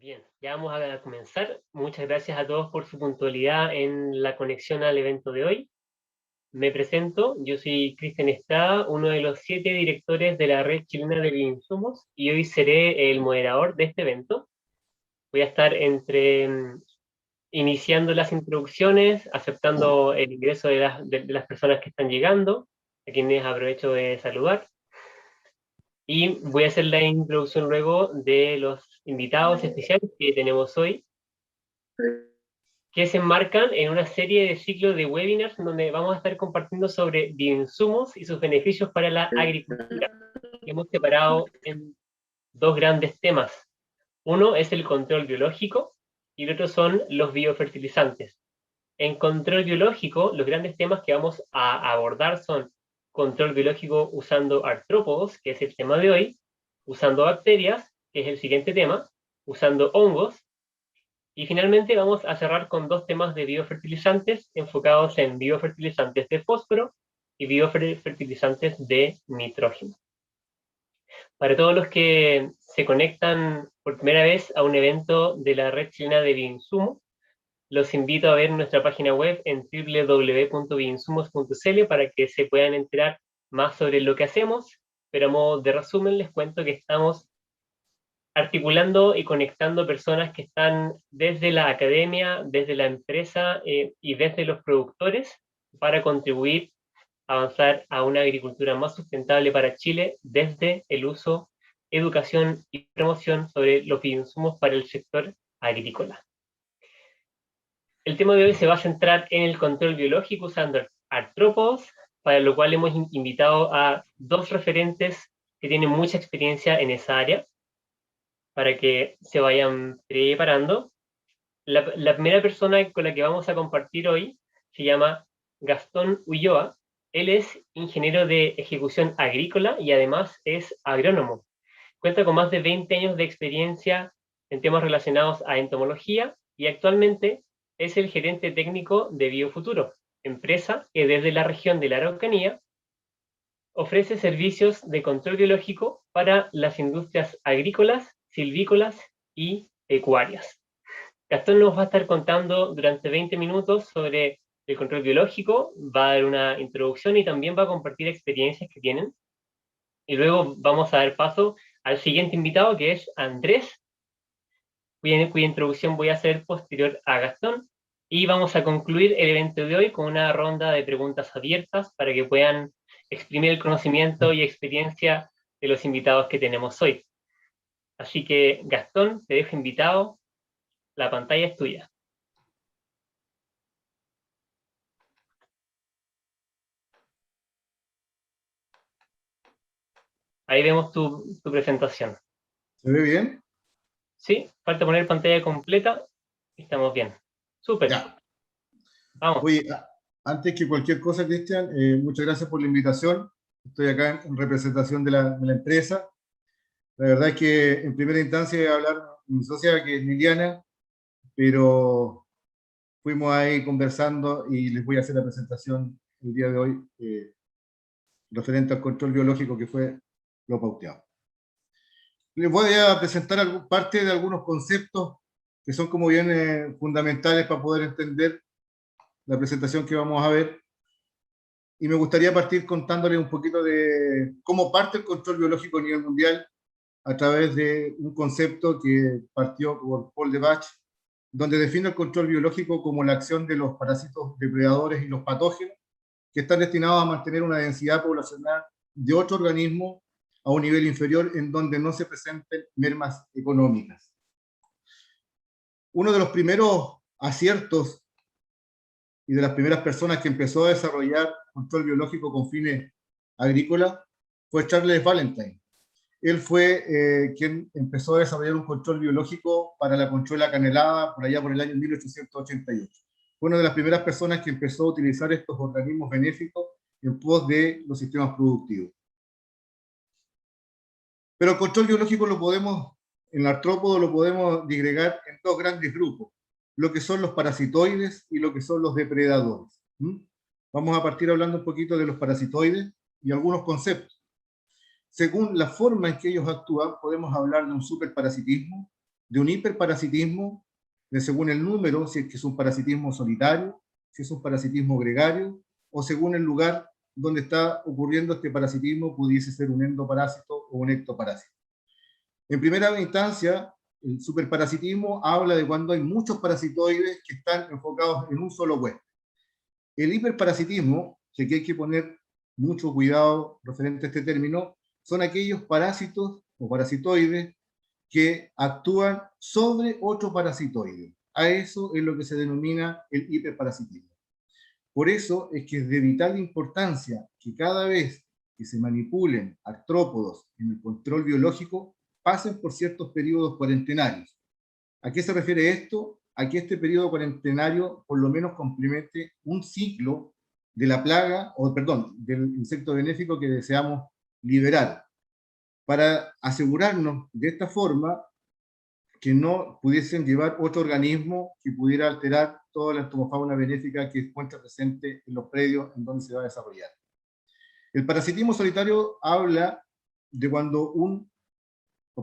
Bien, ya vamos a comenzar. Muchas gracias a todos por su puntualidad en la conexión al evento de hoy. Me presento, yo soy Cristian Estrada, uno de los 7 directores de la Red Chilena de Bioinsumos, y hoy seré el moderador de este evento. Voy a estar iniciando las introducciones, aceptando el ingreso de las personas que están llegando, a quienes aprovecho de saludar, y voy a hacer la introducción luego de los invitados especiales que tenemos hoy, que se enmarcan en una serie de ciclos de webinars donde vamos a estar compartiendo sobre bioinsumos y sus beneficios para la agricultura. Hemos separado en dos grandes temas. Uno es el control biológico y el otro son los biofertilizantes. En control biológico, los grandes temas que vamos a abordar son control biológico usando artrópodos, que es el tema de hoy, usando bacterias, que es el siguiente tema, usando hongos, y finalmente vamos a cerrar con dos temas de biofertilizantes enfocados en biofertilizantes de fósforo y biofertilizantes de nitrógeno. Para todos los que se conectan por primera vez a un evento de la Red Chilena de Bioinsumos, los invito a ver nuestra página web en www.bioinsumos.cl para que se puedan enterar más sobre lo que hacemos, pero a modo de resumen les cuento que estamos articulando y conectando personas que están desde la academia, desde la empresa y desde los productores para contribuir a avanzar a una agricultura más sustentable para Chile desde el uso, educación y promoción sobre los bioinsumos para el sector agrícola. El tema de hoy se va a centrar en el control biológico usando artrópodos, para lo cual hemos invitado a dos referentes que tienen mucha experiencia en esa área, para que se vayan preparando. La primera persona con la que vamos a compartir hoy se llama Gastón Ulloa. Él es ingeniero de ejecución agrícola y además es agrónomo. Cuenta con más de 20 años de experiencia en temas relacionados a entomología y actualmente es el gerente técnico de Biofuturo, empresa que desde la región de la Araucanía ofrece servicios de control biológico para las industrias agrícolas, silvícolas y pecuarias. Gastón nos va a estar contando durante 20 minutos sobre el control biológico, va a dar una introducción y también va a compartir experiencias que tienen. Y luego vamos a dar paso al siguiente invitado, que es Andrés, cuya introducción voy a hacer posterior a Gastón. Y vamos a concluir el evento de hoy con una ronda de preguntas abiertas para que puedan exprimir el conocimiento y experiencia de los invitados que tenemos hoy. Así que, Gastón, te dejo invitado. La pantalla es tuya. Ahí vemos tu presentación. ¿Se ve bien? Sí, falta poner pantalla completa y estamos bien. Súper. Ya. Vamos. Oye, antes que cualquier cosa, Cristian, muchas gracias por la invitación. Estoy acá en representación de la empresa. La verdad es que en primera instancia iba a hablar mi socia, que es Liliana, pero fuimos ahí conversando y les voy a hacer la presentación el día de hoy referente al control biológico, que fue lo pauteado. Les voy a presentar parte de algunos conceptos que son como bien fundamentales para poder entender la presentación que vamos a ver. Y me gustaría partir contándoles un poquito de cómo parte el control biológico a nivel mundial a través de un concepto que partió por Paul Debach, donde define el control biológico como la acción de los parásitos depredadores y los patógenos que están destinados a mantener una densidad poblacional de otro organismo a un nivel inferior en donde no se presenten mermas económicas. Uno de los primeros aciertos y de las primeras personas que empezó a desarrollar control biológico con fines agrícolas fue Charles Valentine. Él fue quien empezó a desarrollar un control biológico para la conchuela canelada por allá por el año 1888. Fue una de las primeras personas que empezó a utilizar estos organismos benéficos en pos de los sistemas productivos. Pero el control biológico en el artrópodo lo podemos disgregar en dos grandes grupos, lo que son los parasitoides y lo que son los depredadores. Vamos a partir hablando un poquito de los parasitoides y algunos conceptos. Según la forma en que ellos actúan, podemos hablar de un superparasitismo, de un hiperparasitismo, de según el número, si es que es un parasitismo solitario, si es un parasitismo gregario, o según el lugar donde está ocurriendo este parasitismo, pudiese ser un endoparásito o un ectoparásito. En primera instancia, el superparasitismo habla de cuando hay muchos parasitoides que están enfocados en un solo huésped. El hiperparasitismo, que aquí hay que poner mucho cuidado referente a este término, son aquellos parásitos o parasitoides que actúan sobre otro parasitoide. A eso es lo que se denomina el hiperparasitismo. Por eso es que es de vital importancia que cada vez que se manipulen artrópodos en el control biológico, pasen por ciertos periodos cuarentenarios. ¿A qué se refiere esto? A que este periodo cuarentenario por lo menos complemente un ciclo de la plaga, o perdón, del insecto benéfico que deseamos liberar, para asegurarnos de esta forma que no pudiesen llevar otro organismo que pudiera alterar toda la entomofauna benéfica que encuentra presente en los predios en donde se va a desarrollar. El parasitismo solitario habla de cuando un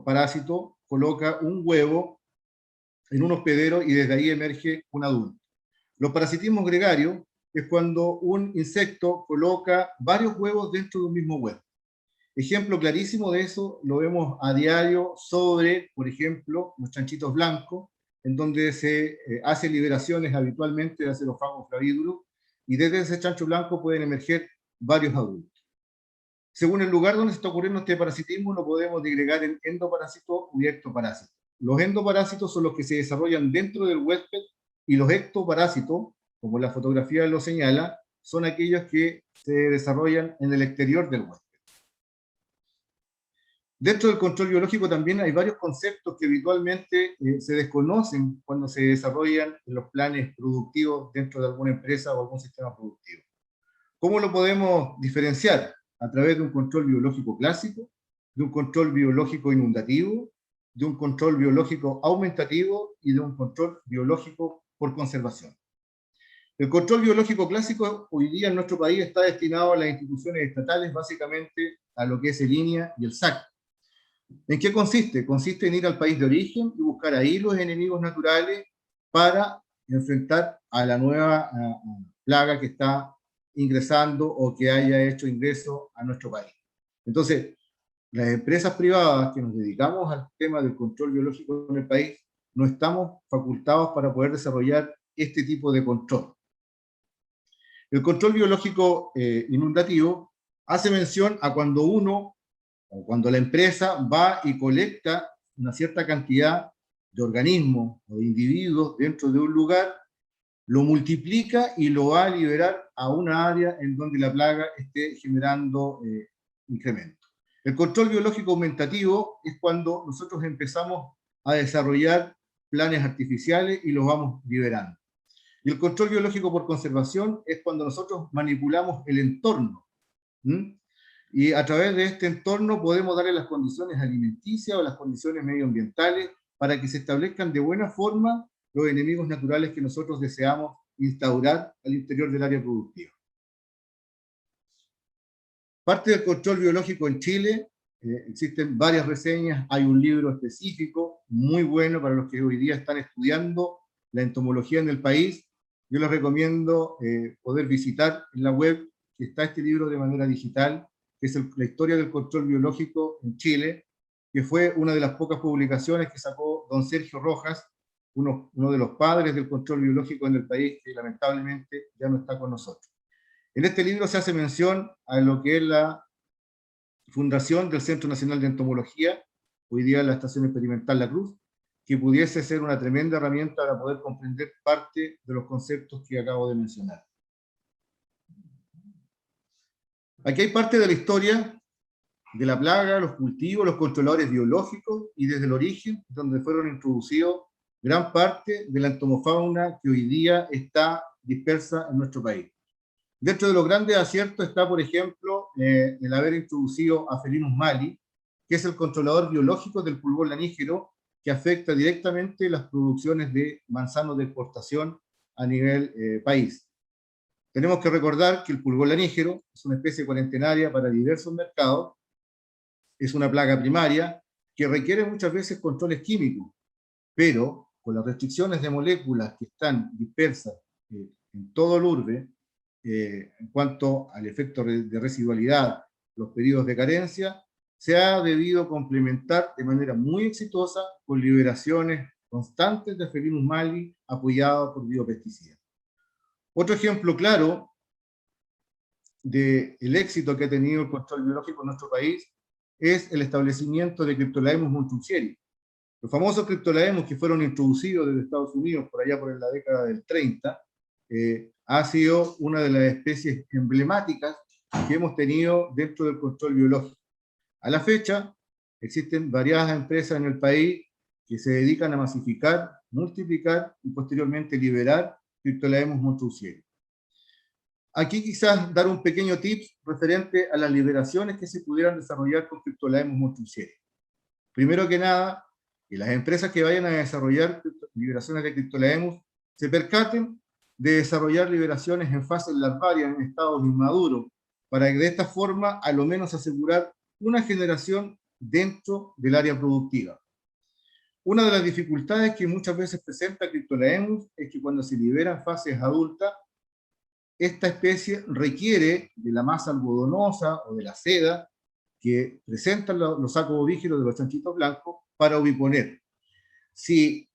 parásito coloca un huevo en un hospedero y desde ahí emerge un adulto. Los parasitismos gregarios es cuando un insecto coloca varios huevos dentro de un mismo huevo. Ejemplo clarísimo de eso lo vemos a diario sobre, por ejemplo, los chanchitos blancos, en donde se hace liberaciones habitualmente de Acerofagos flavídulos, y desde ese chancho blanco pueden emerger varios adultos. Según el lugar donde se está ocurriendo este parasitismo, lo podemos digregar en endoparásito y ectoparásito. Los endoparásitos son los que se desarrollan dentro del huésped, y los ectoparásitos, como la fotografía lo señala, son aquellos que se desarrollan en el exterior del huésped. Dentro del control biológico también hay varios conceptos que habitualmente se desconocen cuando se desarrollan los planes productivos dentro de alguna empresa o algún sistema productivo. ¿Cómo lo podemos diferenciar? A través de un control biológico clásico, de un control biológico inundativo, de un control biológico aumentativo y de un control biológico por conservación. El control biológico clásico hoy día en nuestro país está destinado a las instituciones estatales, básicamente a lo que es el INEA y el SAC. ¿En qué consiste? Consiste en ir al país de origen y buscar ahí los enemigos naturales para enfrentar a la nueva plaga que está ingresando o que haya hecho ingreso a nuestro país. Entonces, las empresas privadas que nos dedicamos al tema del control biológico en el país, no estamos facultados para poder desarrollar este tipo de control. El control biológico inundativo hace mención a cuando uno, o cuando la empresa va y colecta una cierta cantidad de organismos o de individuos dentro de un lugar, lo multiplica y lo va a liberar a una área en donde la plaga esté generando incremento. El control biológico aumentativo es cuando nosotros empezamos a desarrollar planes artificiales y los vamos liberando. Y el control biológico por conservación es cuando nosotros manipulamos el entorno. Y a través de este entorno podemos darle las condiciones alimenticias o las condiciones medioambientales para que se establezcan de buena forma los enemigos naturales que nosotros deseamos instaurar al interior del área productiva. Parte del control biológico en Chile, existen varias reseñas, hay un libro específico muy bueno para los que hoy día están estudiando la entomología en el país. Yo les recomiendo poder visitar en la web, que está este libro de manera digital, que es la historia del control biológico en Chile, que fue una de las pocas publicaciones que sacó don Sergio Rojas, uno de los padres del control biológico en el país, que lamentablemente ya no está con nosotros. En este libro se hace mención a lo que es la fundación del Centro Nacional de Entomología, hoy día la Estación Experimental La Cruz, que pudiese ser una tremenda herramienta para poder comprender parte de los conceptos que acabo de mencionar. Aquí hay parte de la historia de la plaga, los cultivos, los controladores biológicos y desde el origen, donde fueron introducidos gran parte de la entomofauna que hoy día está dispersa en nuestro país. Dentro de los grandes aciertos está, por ejemplo, el haber introducido a Felinus mali, que es el controlador biológico del pulgón lanígero, que afecta directamente las producciones de manzanos de exportación a nivel país. Tenemos que recordar que el pulgón lanígero es una especie cuarentenaria para diversos mercados, es una plaga primaria que requiere muchas veces controles químicos. pero con las restricciones de moléculas que están dispersas en todo el urbe, en cuanto al efecto de residualidad, los periodos de carencia, se ha debido complementar de manera muy exitosa con liberaciones constantes de Aferinus mali apoyados por biopesticidas. Otro ejemplo claro del éxito que ha tenido el control biológico en nuestro país es el establecimiento de Cryptolaemus montreuxieri. Los famosos Cryptolaemus que fueron introducidos desde Estados Unidos por allá por la década del 30, ha sido una de las especies emblemáticas que hemos tenido dentro del control biológico. A la fecha, existen varias empresas en el país que se dedican a masificar, multiplicar y posteriormente liberar Cryptolaemus montreuxieri. Aquí quizás dar un pequeño tip referente a las liberaciones que se pudieran desarrollar con Cryptolaemus montreuxieri. Primero que nada, que las empresas que vayan a desarrollar liberaciones de Cryptolaemus se percaten de desarrollar liberaciones en fases larvarias, en estados inmaduros, para que de esta forma a lo menos asegurar una generación dentro del área productiva. Una de las dificultades que muchas veces presenta Cryptolaemus es que cuando se libera en fases adultas, esta especie requiere de la masa algodonosa o de la seda que presentan los sacos ovígeros de los chanchitos blancos para oviponer. Si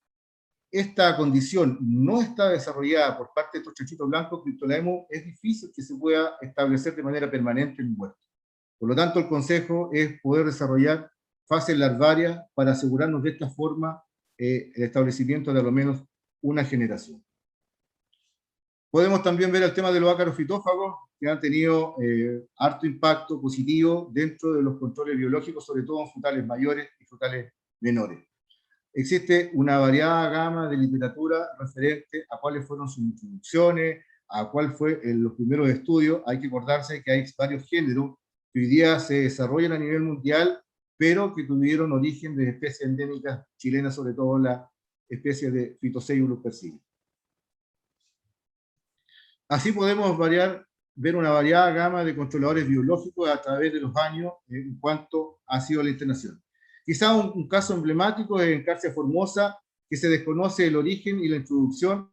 esta condición no está desarrollada por parte de estos chanchitos blancos, Cryptolaemus, es difícil que se pueda establecer de manera permanente en un huerto. Por lo tanto, el consejo es poder desarrollar fases larvarias para asegurarnos de esta forma el establecimiento de al menos una generación. Podemos también ver el tema de los ácaros fitófagos, que han tenido harto impacto positivo dentro de los controles biológicos, sobre todo en frutales mayores y frutales menores. Existe una variada gama de literatura referente a cuáles fueron sus introducciones, a cuál fue los primeros estudios. Hay que acordarse que hay varios géneros que hoy día se desarrollan a nivel mundial, pero que tuvieron origen de especies endémicas chilenas, sobre todo la especie de Phytoceylus persicus. Así podemos ver una variada gama de controladores biológicos a través de los años en cuanto ha sido la internación. Quizá un caso emblemático es en Quercia formosa, que se desconoce el origen y la introducción,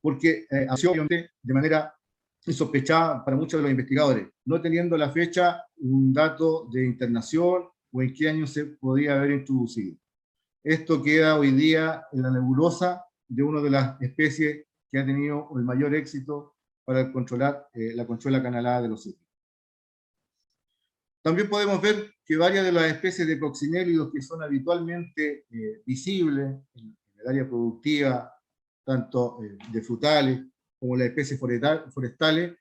porque ha sido de manera insospechada para muchos de los investigadores, no teniendo la fecha, un dato de internación o en qué año se podía haber introducido. Esto queda hoy día en la nebulosa de una de las especies que ha tenido el mayor éxito para controlar la conchuela canalada de los cítricos. También podemos ver que varias de las especies de coccinélidos que son habitualmente visibles en el área productiva, tanto de frutales como las especies forestales,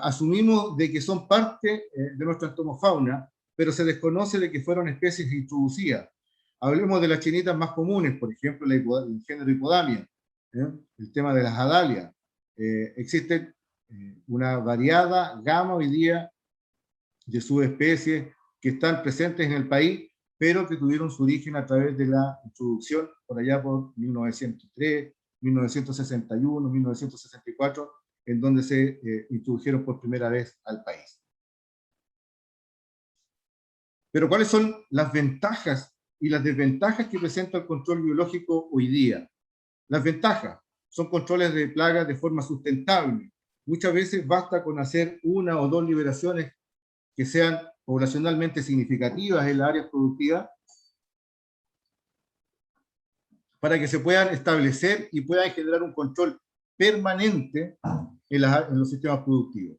asumimos de que son parte de nuestra entomofauna, pero se desconoce de que fueron especies introducidas. Hablemos de las chinitas más comunes, por ejemplo, el género Hipodamia, el tema de las adalias. Existe una variada gama hoy día de subespecies que están presentes en el país, pero que tuvieron su origen a través de la introducción por allá por 1903, 1961, 1964, en donde se introdujeron por primera vez al país. Pero ¿cuáles son las ventajas y las desventajas que presenta el control biológico hoy día? Las ventajas son controles de plagas de forma sustentable. Muchas veces basta con hacer una o dos liberaciones que sean poblacionalmente significativas en las áreas productivas para que se puedan establecer y puedan generar un control permanente en los sistemas productivos.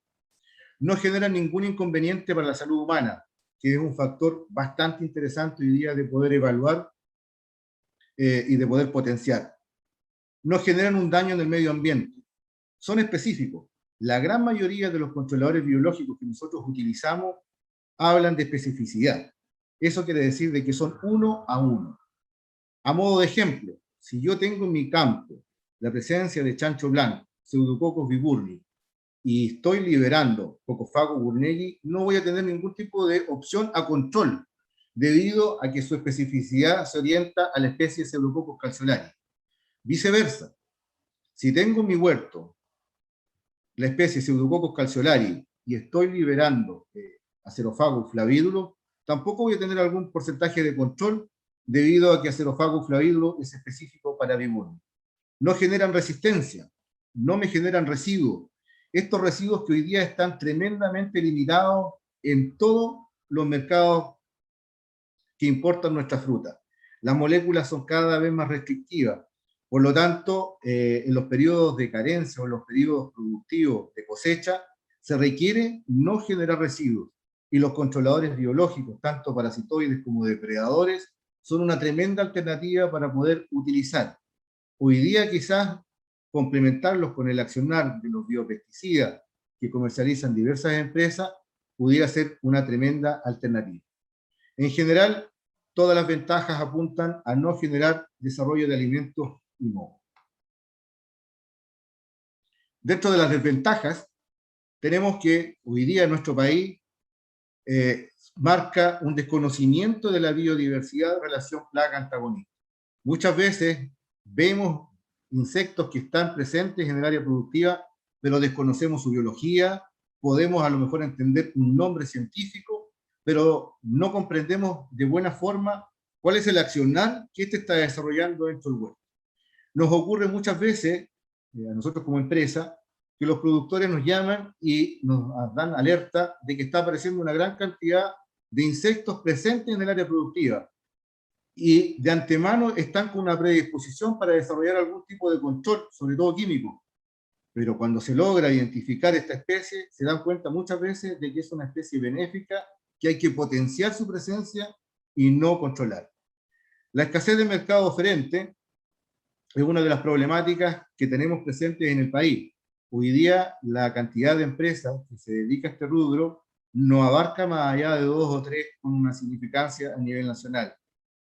No generan ningún inconveniente para la salud humana, que es un factor bastante interesante hoy día de poder evaluar y de poder potenciar. No generan un daño en el medio ambiente. Son específicos. La gran mayoría de los controladores biológicos que nosotros utilizamos hablan de especificidad. Eso quiere decir de que son uno a uno. A modo de ejemplo, si yo tengo en mi campo la presencia de chancho blanco, Pseudococcus viburni, y estoy liberando Coccophagus burnegii, no voy a tener ningún tipo de opción a control, debido a que su especificidad se orienta a la especie Pseudococcus calceolari. Viceversa, si tengo en mi huerto la especie Pseudococcus calceolari y estoy liberando Acerophagus flavidulus, tampoco voy a tener algún porcentaje de control debido a que Acerophagus flavivulus es específico para Biburno. No generan resistencia, no me generan residuos. Estos residuos que hoy día están tremendamente limitados en todos los mercados que importan nuestra fruta. Las moléculas son cada vez más restrictivas. Por lo tanto, en los periodos de carencia o en los periodos productivos de cosecha, se requiere no generar residuos. Y los controladores biológicos, tanto parasitoides como depredadores, son una tremenda alternativa para poder utilizar. Hoy día quizás complementarlos con el accionar de los biopesticidas que comercializan diversas empresas pudiera ser una tremenda alternativa. En general, todas las ventajas apuntan a no generar desarrollo de alimentos y moho. Dentro de las desventajas, tenemos que hoy día en nuestro país marca un desconocimiento de la biodiversidad en relación plaga-antagonista. Muchas veces vemos insectos que están presentes en el área productiva, pero desconocemos su biología, podemos a lo mejor entender un nombre científico, pero no comprendemos de buena forma cuál es el accionar que éste está desarrollando dentro del huerto. Nos ocurre muchas veces, a nosotros como empresa, que los productores nos llaman y nos dan alerta de que está apareciendo una gran cantidad de insectos presentes en el área productiva y de antemano están con una predisposición para desarrollar algún tipo de control, sobre todo químico. Pero cuando se logra identificar esta especie, se dan cuenta muchas veces de que es una especie benéfica, que hay que potenciar su presencia y no controlar. La escasez de mercado oferente es una de las problemáticas que tenemos presentes en el país. Hoy día la cantidad de empresas que se dedica a este rubro no abarca más allá de 2 o 3 con una significancia a nivel nacional.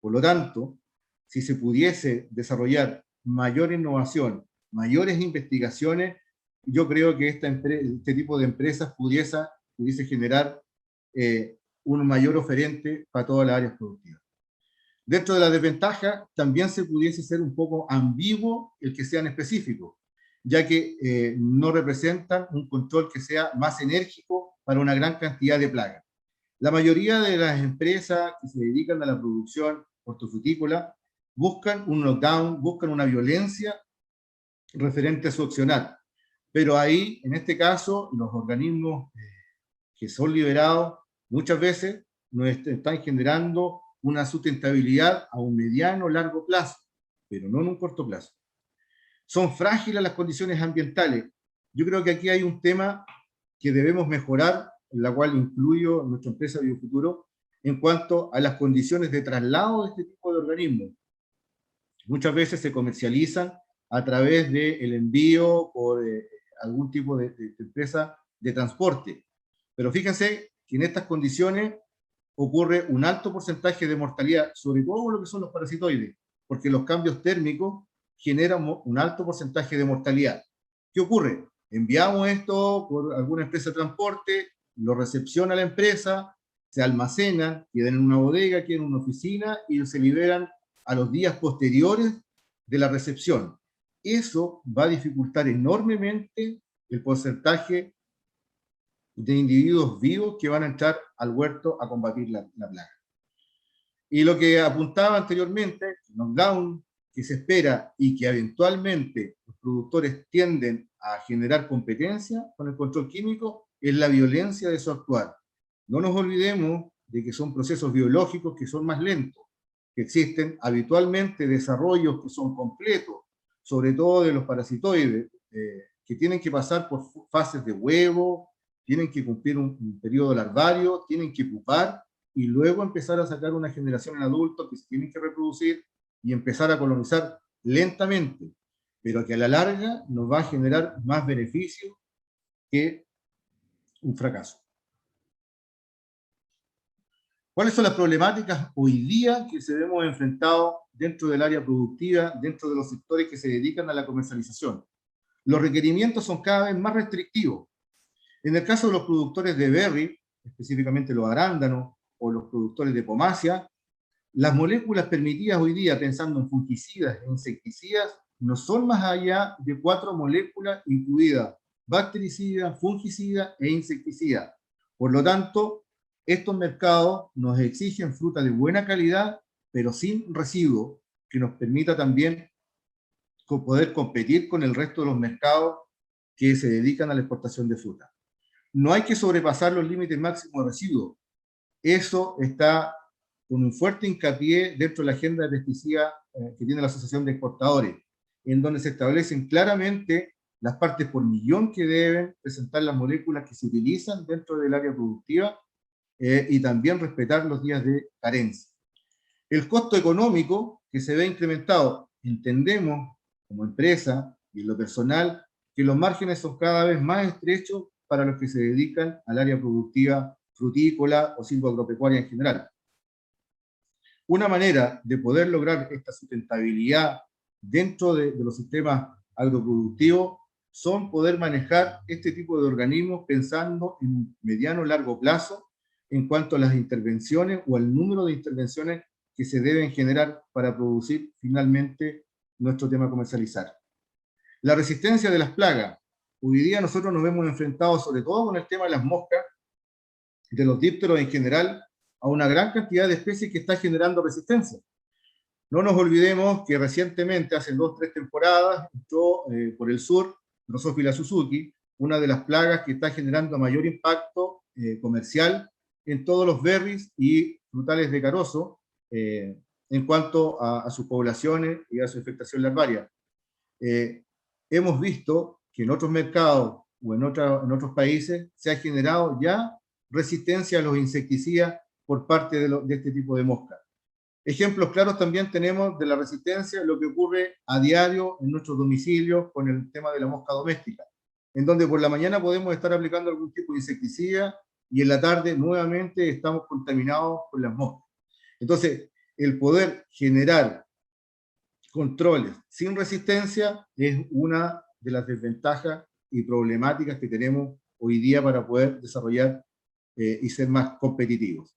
Por lo tanto, si se pudiese desarrollar mayor innovación, mayores investigaciones, yo creo que este tipo de empresas pudiese generar un mayor oferente para todas las áreas productivas. Dentro de la desventaja, también se pudiese ser un poco ambiguo el que sean específicos, ya que no representan un control que sea más enérgico para una gran cantidad de plagas. La mayoría de las empresas que se dedican a la producción hortofrutícola buscan un knockdown, buscan una violencia referente a su accionar. Pero ahí, en este caso, los organismos que son liberados muchas veces nos están generando una sustentabilidad a un mediano o largo plazo, pero no en un corto plazo. Son frágiles las condiciones ambientales. Yo creo que aquí hay un tema que debemos mejorar, en la cual incluyo nuestra empresa Biofuturo, en cuanto a las condiciones de traslado de este tipo de organismos. Muchas veces se comercializan a través del envío por algún tipo de empresa de transporte. Pero fíjense que en estas condiciones ocurre un alto porcentaje de mortalidad, sobre todo lo que son los parasitoides, porque los cambios térmicos generan un alto porcentaje de mortalidad. ¿Qué ocurre? Enviamos esto por alguna empresa de transporte, lo recepciona la empresa, se almacena, quedan en una bodega, quedan en una oficina y se liberan a los días posteriores de la recepción. Eso va a dificultar enormemente el porcentaje de individuos vivos que van a entrar al huerto a combatir la plaga. Y lo que apuntaba anteriormente, el knockdown que se espera y que eventualmente los productores tienden a generar competencia con el control químico, es la violencia de su actuar. No nos olvidemos de que son procesos biológicos que son más lentos, que existen habitualmente desarrollos que son completos, sobre todo de los parasitoides, que tienen que pasar por fases de huevo, tienen que cumplir un periodo larvario, tienen que pupar y luego empezar a sacar una generación en adultos que se tienen que reproducir y empezar a colonizar lentamente, pero que a la larga nos va a generar más beneficio que un fracaso. ¿Cuáles son las problemáticas hoy día que se vemos enfrentados dentro del área productiva, dentro de los sectores que se dedican a la comercialización? Los requerimientos son cada vez más restrictivos. En el caso de los productores de berry, específicamente los arándanos o los productores de pomacia, las moléculas permitidas hoy día, pensando en fungicidas e insecticidas, no son más allá de 4 moléculas incluidas: bactericida, fungicida e insecticida. Por lo tanto, estos mercados nos exigen fruta de buena calidad pero sin residuos, que nos permita también poder competir con el resto de los mercados que se dedican a la exportación de fruta. No hay que sobrepasar los límites máximos de residuos. Eso está con un fuerte hincapié dentro de la agenda de pesticidas que tiene la Asociación de Exportadores, en donde se establecen claramente las partes por millón que deben presentar las moléculas que se utilizan dentro del área productiva y también respetar los días de carencia. El costo económico que se ve incrementado, entendemos como empresa y en lo personal que los márgenes son cada vez más estrechos para los que se dedican al área productiva frutícola o silvoagropecuaria en general. Una manera de poder lograr esta sustentabilidad dentro de los sistemas agroproductivos son poder manejar este tipo de organismos pensando en mediano o largo plazo en cuanto a las intervenciones o al número de intervenciones que se deben generar para producir finalmente nuestro tema comercializar. La resistencia de las plagas. Hoy día nosotros nos vemos enfrentados sobre todo con el tema de las moscas, de los dípteros en general, a una gran cantidad de especies que está generando resistencia. No nos olvidemos que recientemente, hace 2 o 3 temporadas, entró por el sur Drosophila Suzuki, una de las plagas que está generando mayor impacto comercial en todos los berries y frutales de carozo en cuanto a sus poblaciones y a su infectación larvaria. Hemos visto que en otros mercados o en otros países se ha generado ya resistencia a los insecticidas por parte de este tipo de moscas. Ejemplos claros también tenemos de la resistencia, lo que ocurre a diario en nuestros domicilios con el tema de la mosca doméstica, en donde por la mañana podemos estar aplicando algún tipo de insecticida y en la tarde nuevamente estamos contaminados con las moscas. Entonces, el poder generar controles sin resistencia es una de las desventajas y problemáticas que tenemos hoy día para poder desarrollar y ser más competitivos.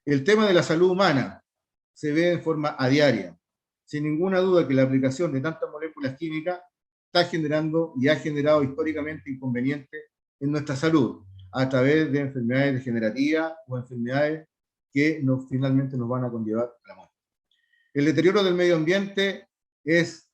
El tema de la salud humana se ve en forma a diaria. Sin ninguna duda que la aplicación de tantas moléculas químicas está generando y ha generado históricamente inconvenientes en nuestra salud a través de enfermedades degenerativas o enfermedades que finalmente nos van a conllevar a la muerte. El deterioro del medio ambiente es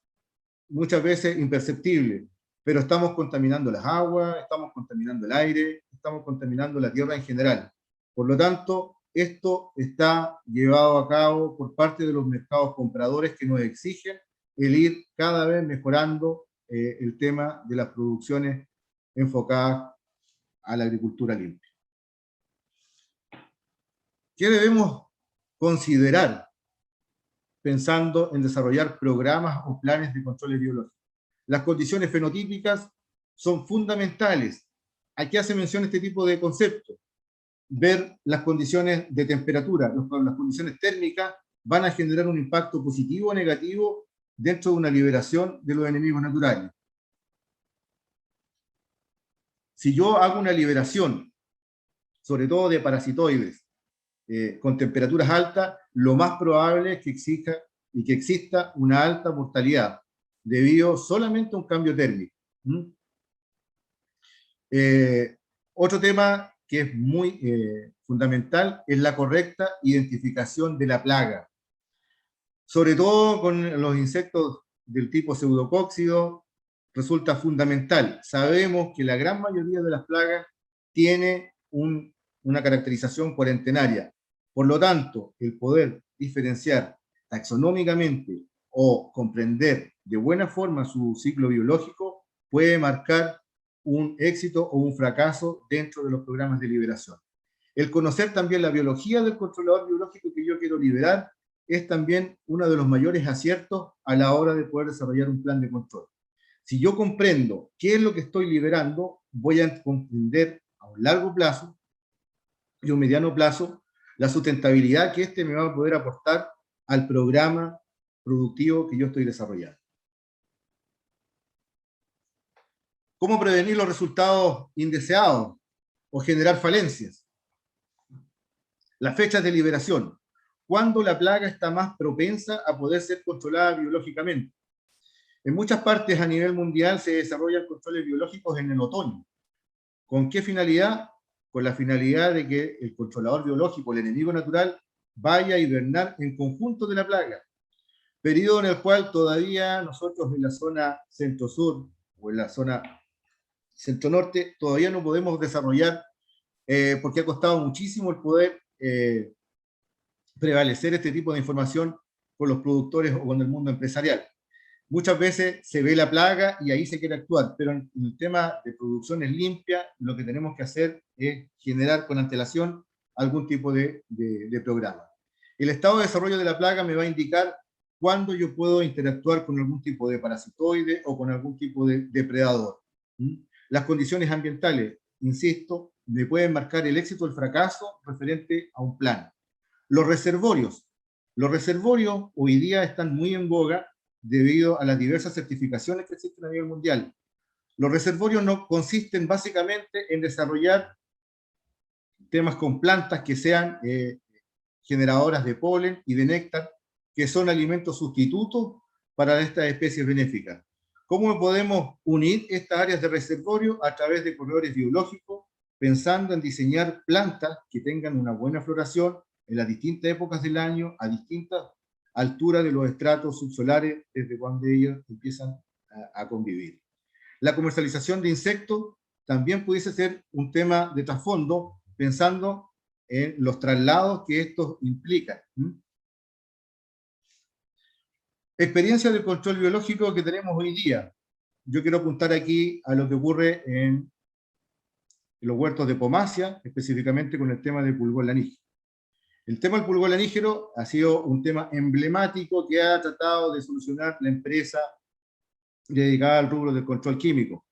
muchas veces imperceptible, pero estamos contaminando las aguas, estamos contaminando el aire, estamos contaminando la tierra en general. Por lo tanto, esto está llevado a cabo por parte de los mercados compradores que nos exigen el ir cada vez mejorando el tema de las producciones enfocadas a la agricultura limpia. ¿Qué debemos considerar pensando en desarrollar programas o planes de controles biológicos? Las condiciones fenotípicas son fundamentales. Aquí hace mención este tipo de conceptos. Ver las condiciones de temperatura, las condiciones térmicas van a generar un impacto positivo o negativo dentro de una liberación de los enemigos naturales. Si yo hago una liberación, sobre todo de parasitoides, con temperaturas altas, lo más probable es que exista una alta mortalidad debido solamente a un cambio térmico. Otro tema que es muy fundamental es la correcta identificación de la plaga. Sobre todo con los insectos del tipo pseudocóccido, resulta fundamental. Sabemos que la gran mayoría de las plagas tiene una caracterización cuarentenaria. Por lo tanto, el poder diferenciar taxonómicamente o comprender de buena forma su ciclo biológico puede marcar un éxito o un fracaso dentro de los programas de liberación. El conocer también la biología del controlador biológico que yo quiero liberar es también uno de los mayores aciertos a la hora de poder desarrollar un plan de control. Si yo comprendo qué es lo que estoy liberando, voy a comprender a un largo plazo y un mediano plazo la sustentabilidad que este me va a poder aportar al programa productivo que yo estoy desarrollando. ¿Cómo prevenir los resultados indeseados o generar falencias? Las fechas de liberación. ¿Cuándo la plaga está más propensa a poder ser controlada biológicamente? En muchas partes a nivel mundial se desarrollan controles biológicos en el otoño. ¿Con qué finalidad? Con la finalidad de que el controlador biológico, el enemigo natural, vaya a hibernar en conjunto de la plaga, periodo en el cual todavía nosotros en la zona centro-sur o en la zona centro-norte todavía no podemos desarrollar, porque ha costado muchísimo el poder prevalecer este tipo de información con los productores o con el mundo empresarial. Muchas veces se ve la plaga y ahí se quiere actuar, pero en el tema de producciones limpias, lo que tenemos que hacer es generar con antelación algún tipo de programa. El estado de desarrollo de la plaga me va a indicar cuándo yo puedo interactuar con algún tipo de parasitoide o con algún tipo de depredador. Las condiciones ambientales, insisto, me pueden marcar el éxito o el fracaso referente a un plan. Los reservorios. Los reservorios hoy día están muy en boga debido a las diversas certificaciones que existen a nivel mundial. Los reservorios no consisten básicamente en desarrollar temas con plantas que sean generadoras de polen y de néctar, que son alimentos sustitutos para estas especies benéficas. ¿Cómo podemos unir estas áreas de reservorio? A través de corredores biológicos, pensando en diseñar plantas que tengan una buena floración en las distintas épocas del año, a distintas alturas de los estratos subsolares, desde cuando ellos empiezan a convivir. La comercialización de insectos también pudiese ser un tema de trasfondo, pensando en los traslados que estos implican. Experiencia del control biológico que tenemos hoy día. Yo quiero apuntar aquí a lo que ocurre en los huertos de pomacia, específicamente con el tema del pulgón lanígero. El tema del pulgón lanígero ha sido un tema emblemático que ha tratado de solucionar la empresa dedicada al rubro del control químico.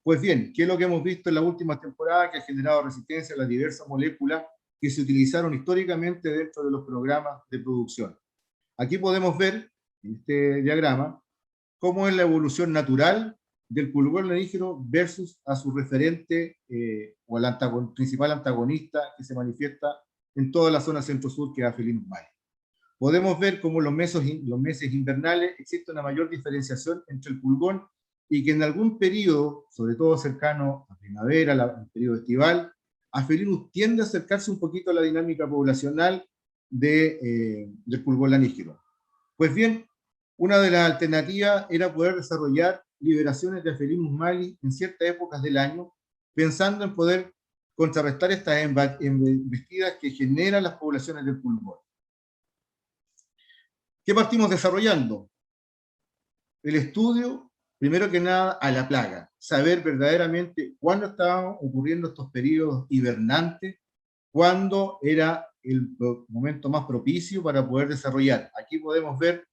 Pues bien, ¿qué es lo que hemos visto en la última temporada que ha generado resistencia a las diversas moléculas que se utilizaron históricamente dentro de los programas de producción? Aquí podemos ver, en este diagrama, cómo es la evolución natural del pulgón lanígero versus a su referente o al principal antagonista que se manifiesta en toda la zona centro-sur, que es Afelinus mali. Podemos ver cómo los meses invernales existe una mayor diferenciación entre el pulgón y que en algún periodo, sobre todo cercano a primavera, al periodo estival, Afelinus tiende a acercarse un poquito a la dinámica poblacional del pulgón lanígero. Pues bien, una de las alternativas era poder desarrollar liberaciones de Afelinus mali en ciertas épocas del año, pensando en poder contrarrestar estas embestidas que generan las poblaciones del pulgón. ¿Qué partimos desarrollando? El estudio, primero que nada, a la plaga. Saber verdaderamente cuándo estaban ocurriendo estos periodos hibernantes, cuándo era el momento más propicio para poder desarrollar. Aquí podemos ver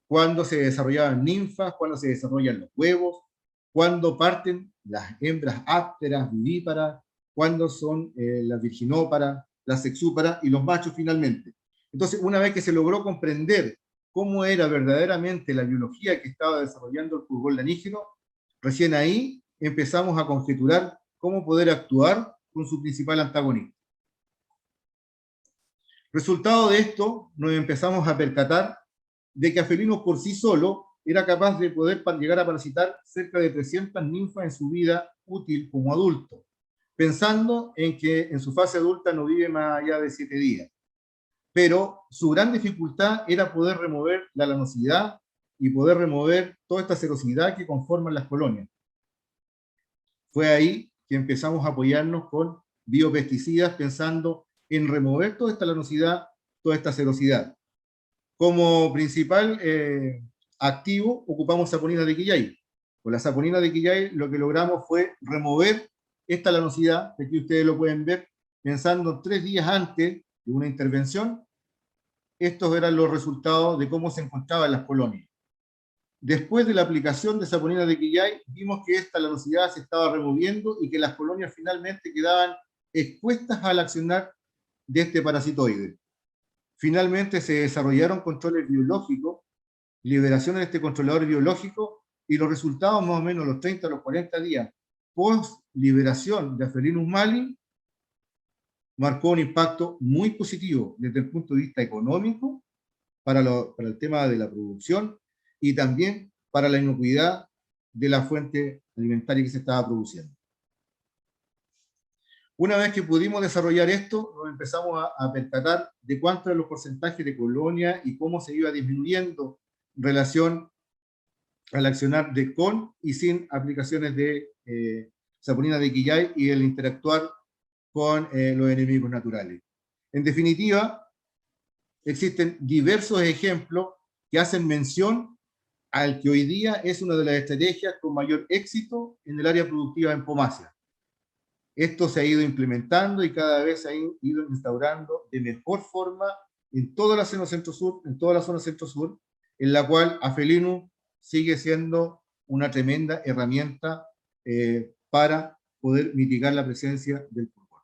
cuándo se desarrollaban ninfas, cuándo se desarrollan los huevos, cuándo parten las hembras ápteras, vivíparas, cuándo son las virginóparas, las sexúparas y los machos finalmente. Entonces, una vez que se logró comprender cómo era verdaderamente la biología que estaba desarrollando el pulgón lanígero, recién ahí empezamos a conjeturar cómo poder actuar con su principal antagonista. Resultado de esto, nos empezamos a percatar de que Afelinus por sí solo era capaz de poder llegar a parasitar cerca de 300 ninfas en su vida útil como adulto, pensando en que en su fase adulta no vive más allá de 7 días. Pero su gran dificultad era poder remover la lanosidad y poder remover toda esta serosidad que conforman las colonias. Fue ahí que empezamos a apoyarnos con biopesticidas pensando en remover toda esta lanosidad, toda esta serosidad. Como principal activo ocupamos saponina de quillay. Con la saponina de quillay lo que logramos fue remover esta lanosidad, aquí ustedes lo pueden ver, pensando 3 días antes de una intervención, estos eran los resultados de cómo se encontraban las colonias. Después de la aplicación de saponina de quillay, vimos que esta lanosidad se estaba removiendo y que las colonias finalmente quedaban expuestas al accionar de este parasitoide. Finalmente se desarrollaron controles biológicos, liberaciones de este controlador biológico, y los resultados más o menos los 30 a los 40 días post liberación de Afelinus mali marcó un impacto muy positivo desde el punto de vista económico para el tema de la producción y también para la inocuidad de la fuente alimentaria que se estaba produciendo. Una vez que pudimos desarrollar esto, nos empezamos a percatar de cuántos eran los porcentajes de colonia y cómo se iba disminuyendo en relación al accionar de con y sin aplicaciones de saponina de quillay y el interactuar con los enemigos naturales. En definitiva, existen diversos ejemplos que hacen mención al que hoy día es una de las estrategias con mayor éxito en el área productiva en Pomacia. Esto se ha ido implementando y cada vez se ha ido instaurando de mejor forma en toda la zona centro-sur, en la cual Afelinus sigue siendo una tremenda herramienta para poder mitigar la presencia del pulgón.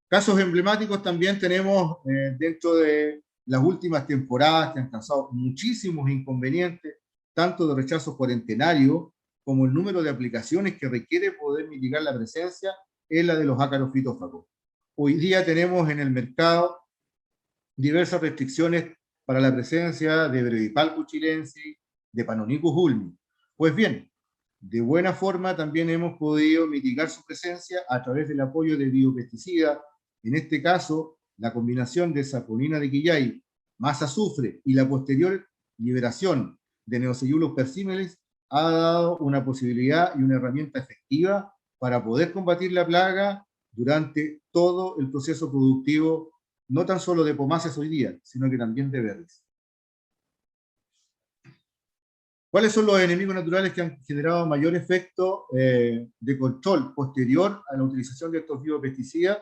Casos emblemáticos también tenemos dentro de las últimas temporadas que han causado muchísimos inconvenientes, tanto de rechazo cuarentenario como el número de aplicaciones que requiere poder mitigar la presencia, es la de los ácaros fitófagos. Hoy día tenemos en el mercado diversas restricciones para la presencia de Brevipalcus chilensis, de Panonicus ulmi. Pues bien, de buena forma también hemos podido mitigar su presencia a través del apoyo de biopesticidas. En este caso, la combinación de saponina de quillay más azufre y la posterior liberación de Neoseiulus persimilis ha dado una posibilidad y una herramienta efectiva para poder combatir la plaga durante todo el proceso productivo, no tan solo de pomáceas hoy día, sino que también de berries. ¿Cuáles son los enemigos naturales que han generado mayor efecto de control posterior a la utilización de estos biopesticidas?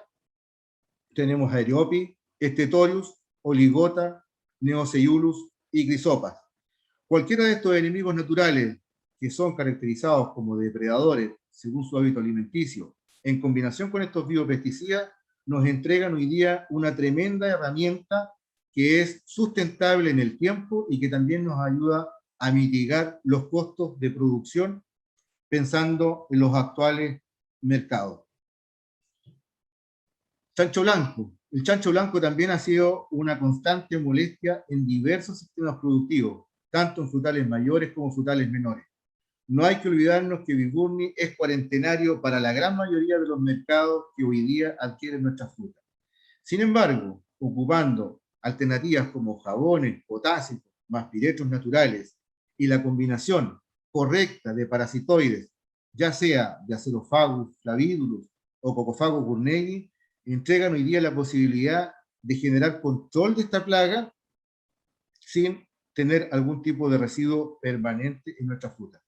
Tenemos Aeriopi, Estetorius, Oligota, Neoseiulus y Crisopas. Cualquiera de estos enemigos naturales que son caracterizados como depredadores según su hábito alimenticio, en combinación con estos biopesticidas, nos entregan hoy día una tremenda herramienta que es sustentable en el tiempo y que también nos ayuda a mitigar los costos de producción pensando en los actuales mercados. Chancho blanco. El chancho blanco también ha sido una constante molestia en diversos sistemas productivos, tanto en frutales mayores como frutales menores. No hay que olvidarnos que Viburni es cuarentenario para la gran mayoría de los mercados que hoy día adquieren nuestras frutas. Sin embargo, ocupando alternativas como jabones, potásicos, más piretos naturales y la combinación correcta de parasitoides, ya sea de Acerofagus flavidulus o Cocofagus gournei, entregan hoy día la posibilidad de generar control de esta plaga sin tener algún tipo de residuo permanente en nuestra fruta.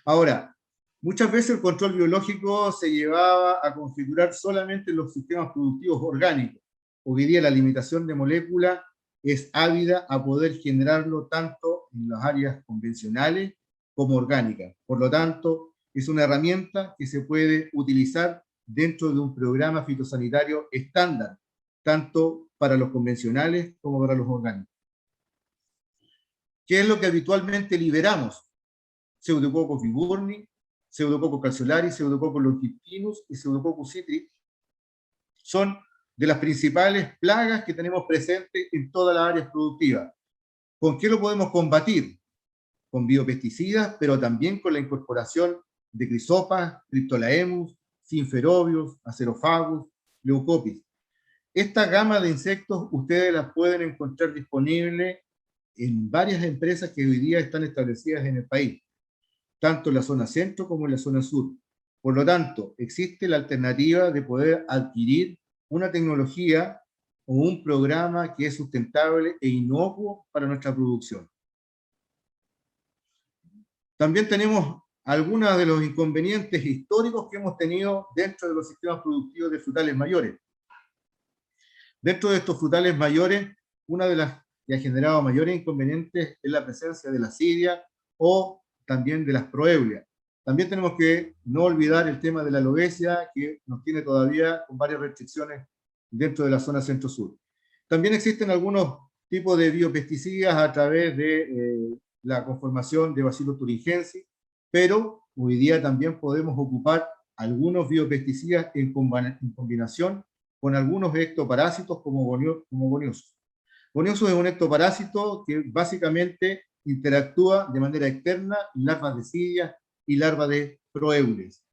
Ahora, muchas veces el control biológico se llevaba a configurar solamente los sistemas productivos orgánicos. Hoy día la limitación de molécula es ávida a poder generarlo tanto en las áreas convencionales como orgánicas. Por lo tanto, es una herramienta que se puede utilizar dentro de un programa fitosanitario estándar, tanto para los convencionales como para los orgánicos. ¿Qué es lo que habitualmente liberamos? Pseudococcus viburni, Pseudococcus calceolaris, Pseudococcus longitudinus y Pseudococcus citri son de las principales plagas que tenemos presentes en todas las áreas productivas. ¿Con qué lo podemos combatir? Con biopesticidas, pero también con la incorporación de Crisopas, Cryptolaemus, Synferobius, Acerofagus, Leucopis. Esta gama de insectos ustedes las pueden encontrar disponibles en varias empresas que hoy día están establecidas en el país, tanto en la zona centro como en la zona sur. Por lo tanto, existe la alternativa de poder adquirir una tecnología o un programa que es sustentable e inocuo para nuestra producción. También tenemos algunos de los inconvenientes históricos que hemos tenido dentro de los sistemas productivos de frutales mayores. Dentro de estos frutales mayores, una de las que ha generado mayores inconvenientes es la presencia de la asidia o también de las proeblias. También tenemos que no olvidar el tema de la aloesia, que nos tiene todavía con varias restricciones dentro de la zona centro-sur. También existen algunos tipos de biopesticidas a través de la conformación de Bacillus thuringiensis, pero hoy día también podemos ocupar algunos biopesticidas en combinación con algunos ectoparásitos como Goniosus. Goniosus es un ectoparásito que básicamente interactúa de manera externa en larvas de sidia y larvas de proeules.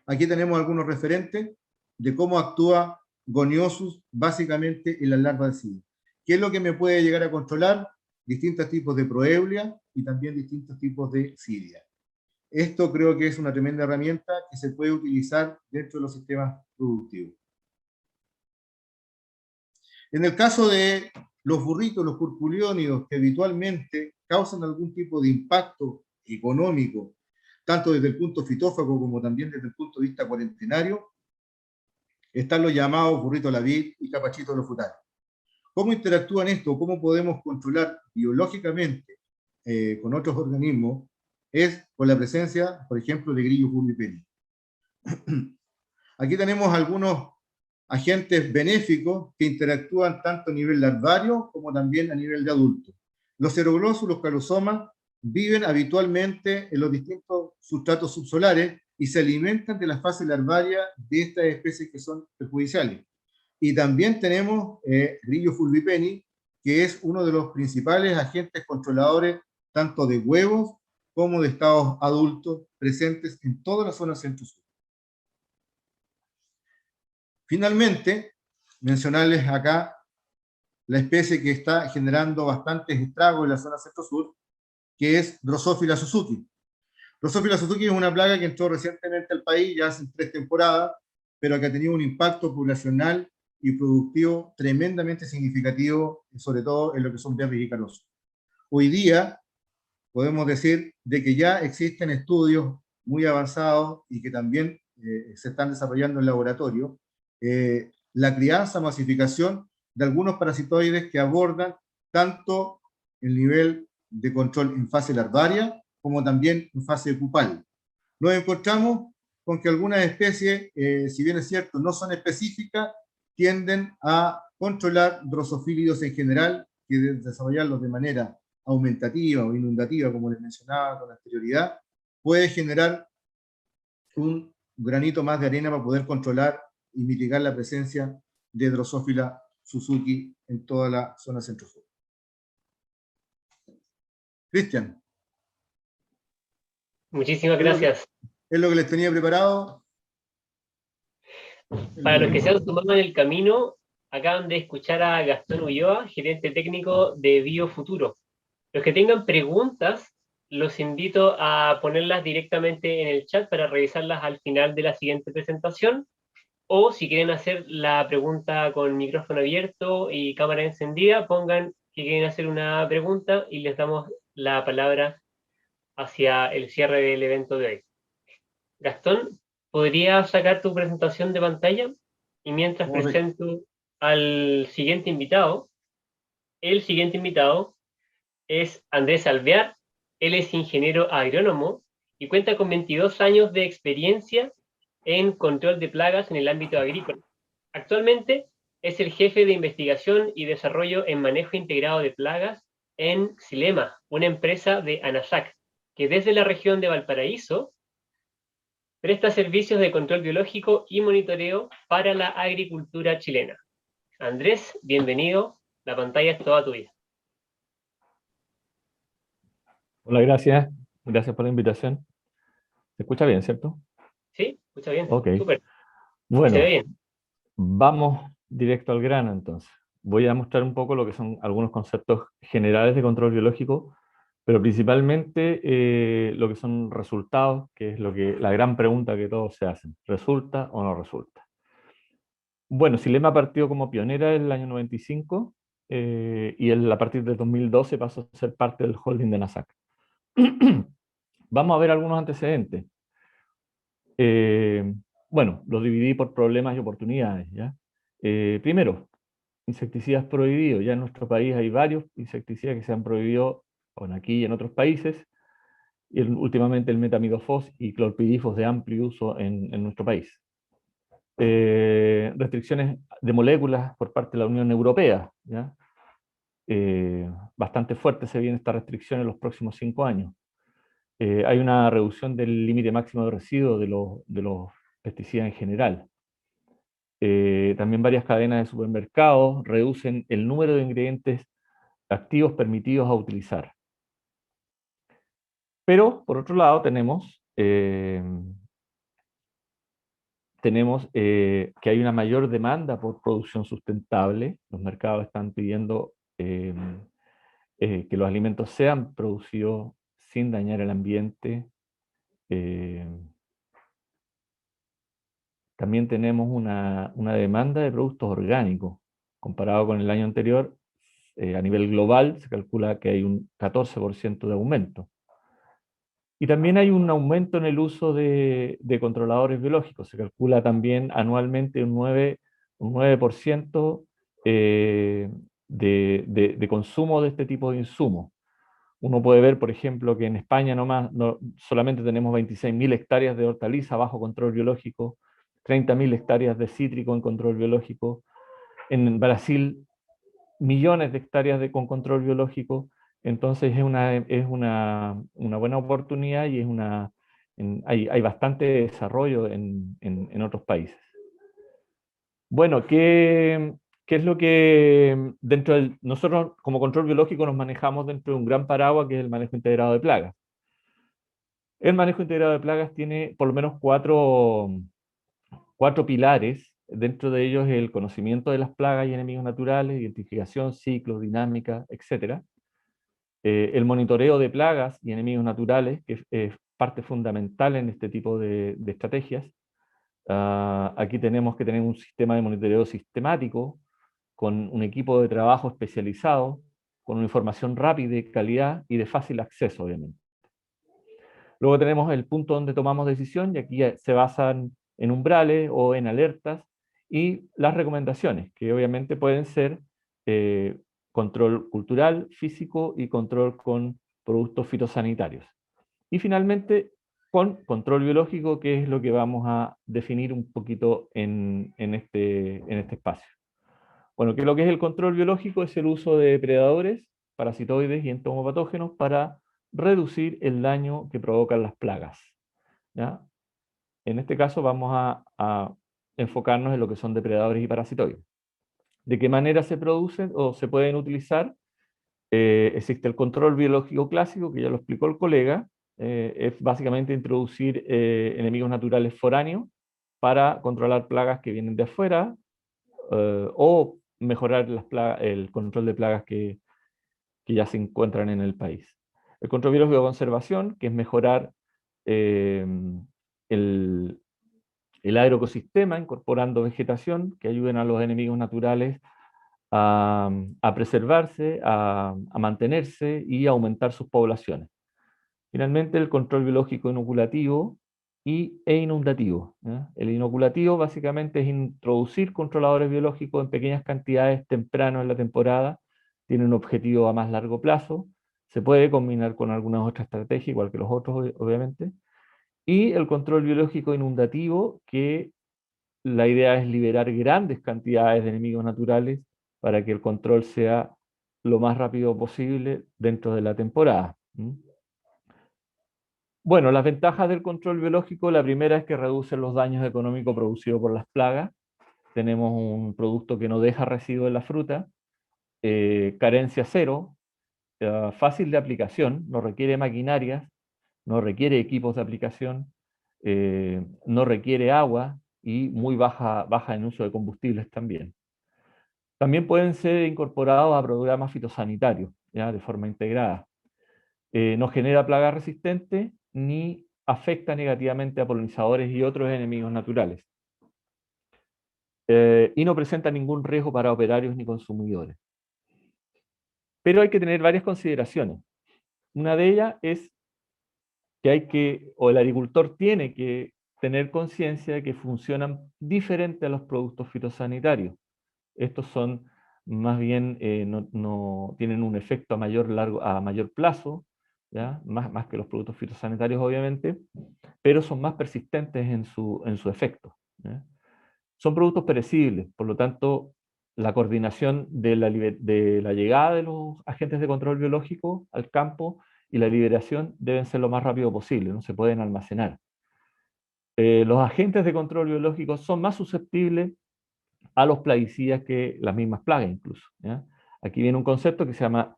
Aquí tenemos algunos referentes de cómo actúa goniosus básicamente en las larvas de SIDA. ¿Qué es lo que me puede llegar a controlar? Distintos tipos de proeulia y también distintos tipos de SIDA. Esto creo que es una tremenda herramienta que se puede utilizar dentro de los sistemas productivos. En el caso de los burritos, los curculiónidos, que habitualmente causan algún tipo de impacto económico, tanto desde el punto fitófago como también desde el punto de vista cuarentenario, están los llamados burritos la vid y capachitos los frutales. ¿Cómo interactúan esto? ¿Cómo podemos controlar biológicamente con otros organismos? Es con la presencia, por ejemplo, de grillos burripeni. Aquí tenemos algunos agentes benéficos que interactúan tanto a nivel larvario como también a nivel de adulto. Los ceroglossus, los calosomas, viven habitualmente en los distintos sustratos subsolares y se alimentan de la fase larvaria de estas especies que son perjudiciales. Y también tenemos Grillo fulvipeni, que es uno de los principales agentes controladores tanto de huevos como de estados adultos presentes en toda la zona centro-sur. Finalmente, mencionarles acá la especie que está generando bastantes estragos en la zona centro-sur, que es Drosophila suzuki. Drosophila suzuki es una plaga que entró recientemente al país, ya hace 3 temporadas, pero que ha tenido un impacto poblacional y productivo tremendamente significativo, sobre todo en lo que son berries y carosos. Hoy día podemos decir de que ya existen estudios muy avanzados y que también se están desarrollando en laboratorio, la crianza, masificación de algunos parasitoides que abordan tanto el nivel de control en fase larvaria como también en fase pupal. Nos encontramos con que algunas especies, si bien es cierto, no son específicas, tienden a controlar drosofílidos en general, que desarrollarlos de manera aumentativa o inundativa, como les mencionaba con anterioridad, puede generar un granito más de arena para poder controlar y mitigar la presencia de Drosophila Suzuki en toda la zona centro-sur. Cristian. Muchísimas gracias. Es lo que les tenía preparado. Para los que se han sumado en el camino, acaban de escuchar a Gastón Ulloa, gerente técnico de BioFuturo. Los que tengan preguntas, los invito a ponerlas directamente en el chat para revisarlas al final de la siguiente presentación. O si quieren hacer la pregunta con micrófono abierto y cámara encendida, pongan que quieren hacer una pregunta y les damos la palabra hacia el cierre del evento de hoy. Gastón, ¿podrías sacar tu presentación de pantalla? Y mientras presento al siguiente invitado, el siguiente invitado es Andrés Alvear. Él es ingeniero agrónomo y cuenta con 22 años de experiencia en control de plagas en el ámbito agrícola. Actualmente es el jefe de investigación y desarrollo en manejo integrado de plagas en Xilema, una empresa de ANASAC, que desde la región de Valparaíso presta servicios de control biológico y monitoreo para la agricultura chilena. Andrés, bienvenido. La pantalla es toda tuya. Hola, gracias. Gracias por la invitación. ¿Se escucha bien, cierto? Sí, escucha bien. Ok. Súper. Bueno, Se ve bien. vamos directo al grano entonces. Voy a mostrar un poco lo que son algunos conceptos generales de control biológico, pero principalmente lo que son resultados, que es la gran pregunta que todos se hacen. ¿Resulta o no resulta? Bueno, Xilema partió como pionera en el año 95 y a partir de 2012 pasó a ser parte del holding de NASAC. Vamos a ver algunos antecedentes. Bueno, los dividí por problemas y oportunidades, ¿ya? Primero, insecticidas prohibidos. Ya en nuestro país hay varios insecticidas que se han prohibido, bueno, aquí y en otros países, y últimamente el metamidofos y clorpidifos de amplio uso en nuestro país. Restricciones de moléculas por parte de la Unión Europea, ¿ya? Bastante fuerte se viene esta restricción en los próximos 5 años. Hay una reducción del límite máximo de residuos de los pesticidas en general. También varias cadenas de supermercados reducen el número de ingredientes activos permitidos a utilizar. Pero, por otro lado, tenemos tenemos que hay una mayor demanda por producción sustentable. Los mercados están pidiendo que los alimentos sean producidos sin dañar el ambiente. También tenemos una demanda de productos orgánicos. Comparado con el año anterior, a nivel global se calcula que hay un 14% de aumento. Y también hay un aumento en el uso de controladores biológicos. Se calcula también anualmente un 9% de consumo de este tipo de insumos. Uno puede ver, por ejemplo, que en España solamente tenemos 26.000 hectáreas de hortaliza bajo control biológico, 30.000 hectáreas de cítrico en control biológico. En Brasil, millones de hectáreas con control biológico. Entonces es una buena oportunidad y hay bastante desarrollo en otros países. Bueno, ¿qué es lo que nosotros como control biológico nos manejamos dentro de un gran paraguas que es el manejo integrado de plagas? El manejo integrado de plagas tiene por lo menos cuatro pilares. Dentro de ellos el conocimiento de las plagas y enemigos naturales, identificación, ciclos, dinámica, etc. El monitoreo de plagas y enemigos naturales, que es parte fundamental en este tipo de estrategias. Aquí tenemos que tener un sistema de monitoreo sistemático, con un equipo de trabajo especializado, con una información rápida, de calidad y de fácil acceso, obviamente. Luego tenemos el punto donde tomamos decisión, y aquí se basan en umbrales o en alertas, y las recomendaciones, que obviamente pueden ser control cultural, físico y control con productos fitosanitarios. Y finalmente, con control biológico, que es lo que vamos a definir un poquito en este espacio. Bueno, lo que es el control biológico es el uso de depredadores, parasitoides y entomopatógenos para reducir el daño que provocan las plagas, ¿ya? En este caso vamos a enfocarnos en lo que son depredadores y parasitoides. ¿De qué manera se producen o se pueden utilizar? Existe el control biológico clásico, que ya lo explicó el colega. Es básicamente introducir enemigos naturales foráneos para controlar plagas que vienen de afuera, o mejorar el control de plagas que ya se encuentran en el país. El control biológico de conservación, que es mejorar el agroecosistema, incorporando vegetación que ayuden a los enemigos naturales a preservarse, a mantenerse y a aumentar sus poblaciones. Finalmente, el control biológico inoculativo e inundativo, ¿ya? El inoculativo básicamente es introducir controladores biológicos en pequeñas cantidades temprano en la temporada, tiene un objetivo a más largo plazo, se puede combinar con algunas otras estrategias, igual que los otros, obviamente. Y el control biológico inundativo, que la idea es liberar grandes cantidades de enemigos naturales para que el control sea lo más rápido posible dentro de la temporada. Bueno, las ventajas del control biológico, la primera es que reduce los daños económicos producidos por las plagas. Tenemos un producto que no deja residuos en la fruta, carencia cero, fácil de aplicación, no requiere maquinarias, no requiere equipos de aplicación, no requiere agua y muy baja en uso de combustibles también. También pueden ser incorporados a programas fitosanitarios, ¿ya? De forma integrada. No genera plagas resistentes ni afecta negativamente a polinizadores y otros enemigos naturales. Y no presenta ningún riesgo para operarios ni consumidores. Pero hay que tener varias consideraciones. Una de ellas es que el agricultor tiene que tener conciencia de que funcionan diferente a los productos fitosanitarios. Estos son más bien, no tienen un efecto a mayor plazo, ¿ya? Más que los productos fitosanitarios, obviamente, pero son más persistentes en su efecto, ¿ya? Son productos perecibles, por lo tanto, la coordinación de la llegada de los agentes de control biológico al campo y la liberación deben ser lo más rápido posible, no se pueden almacenar. Los agentes de control biológico son más susceptibles a los plaguicidas que las mismas plagas incluso, ¿ya? Aquí viene un concepto que se llama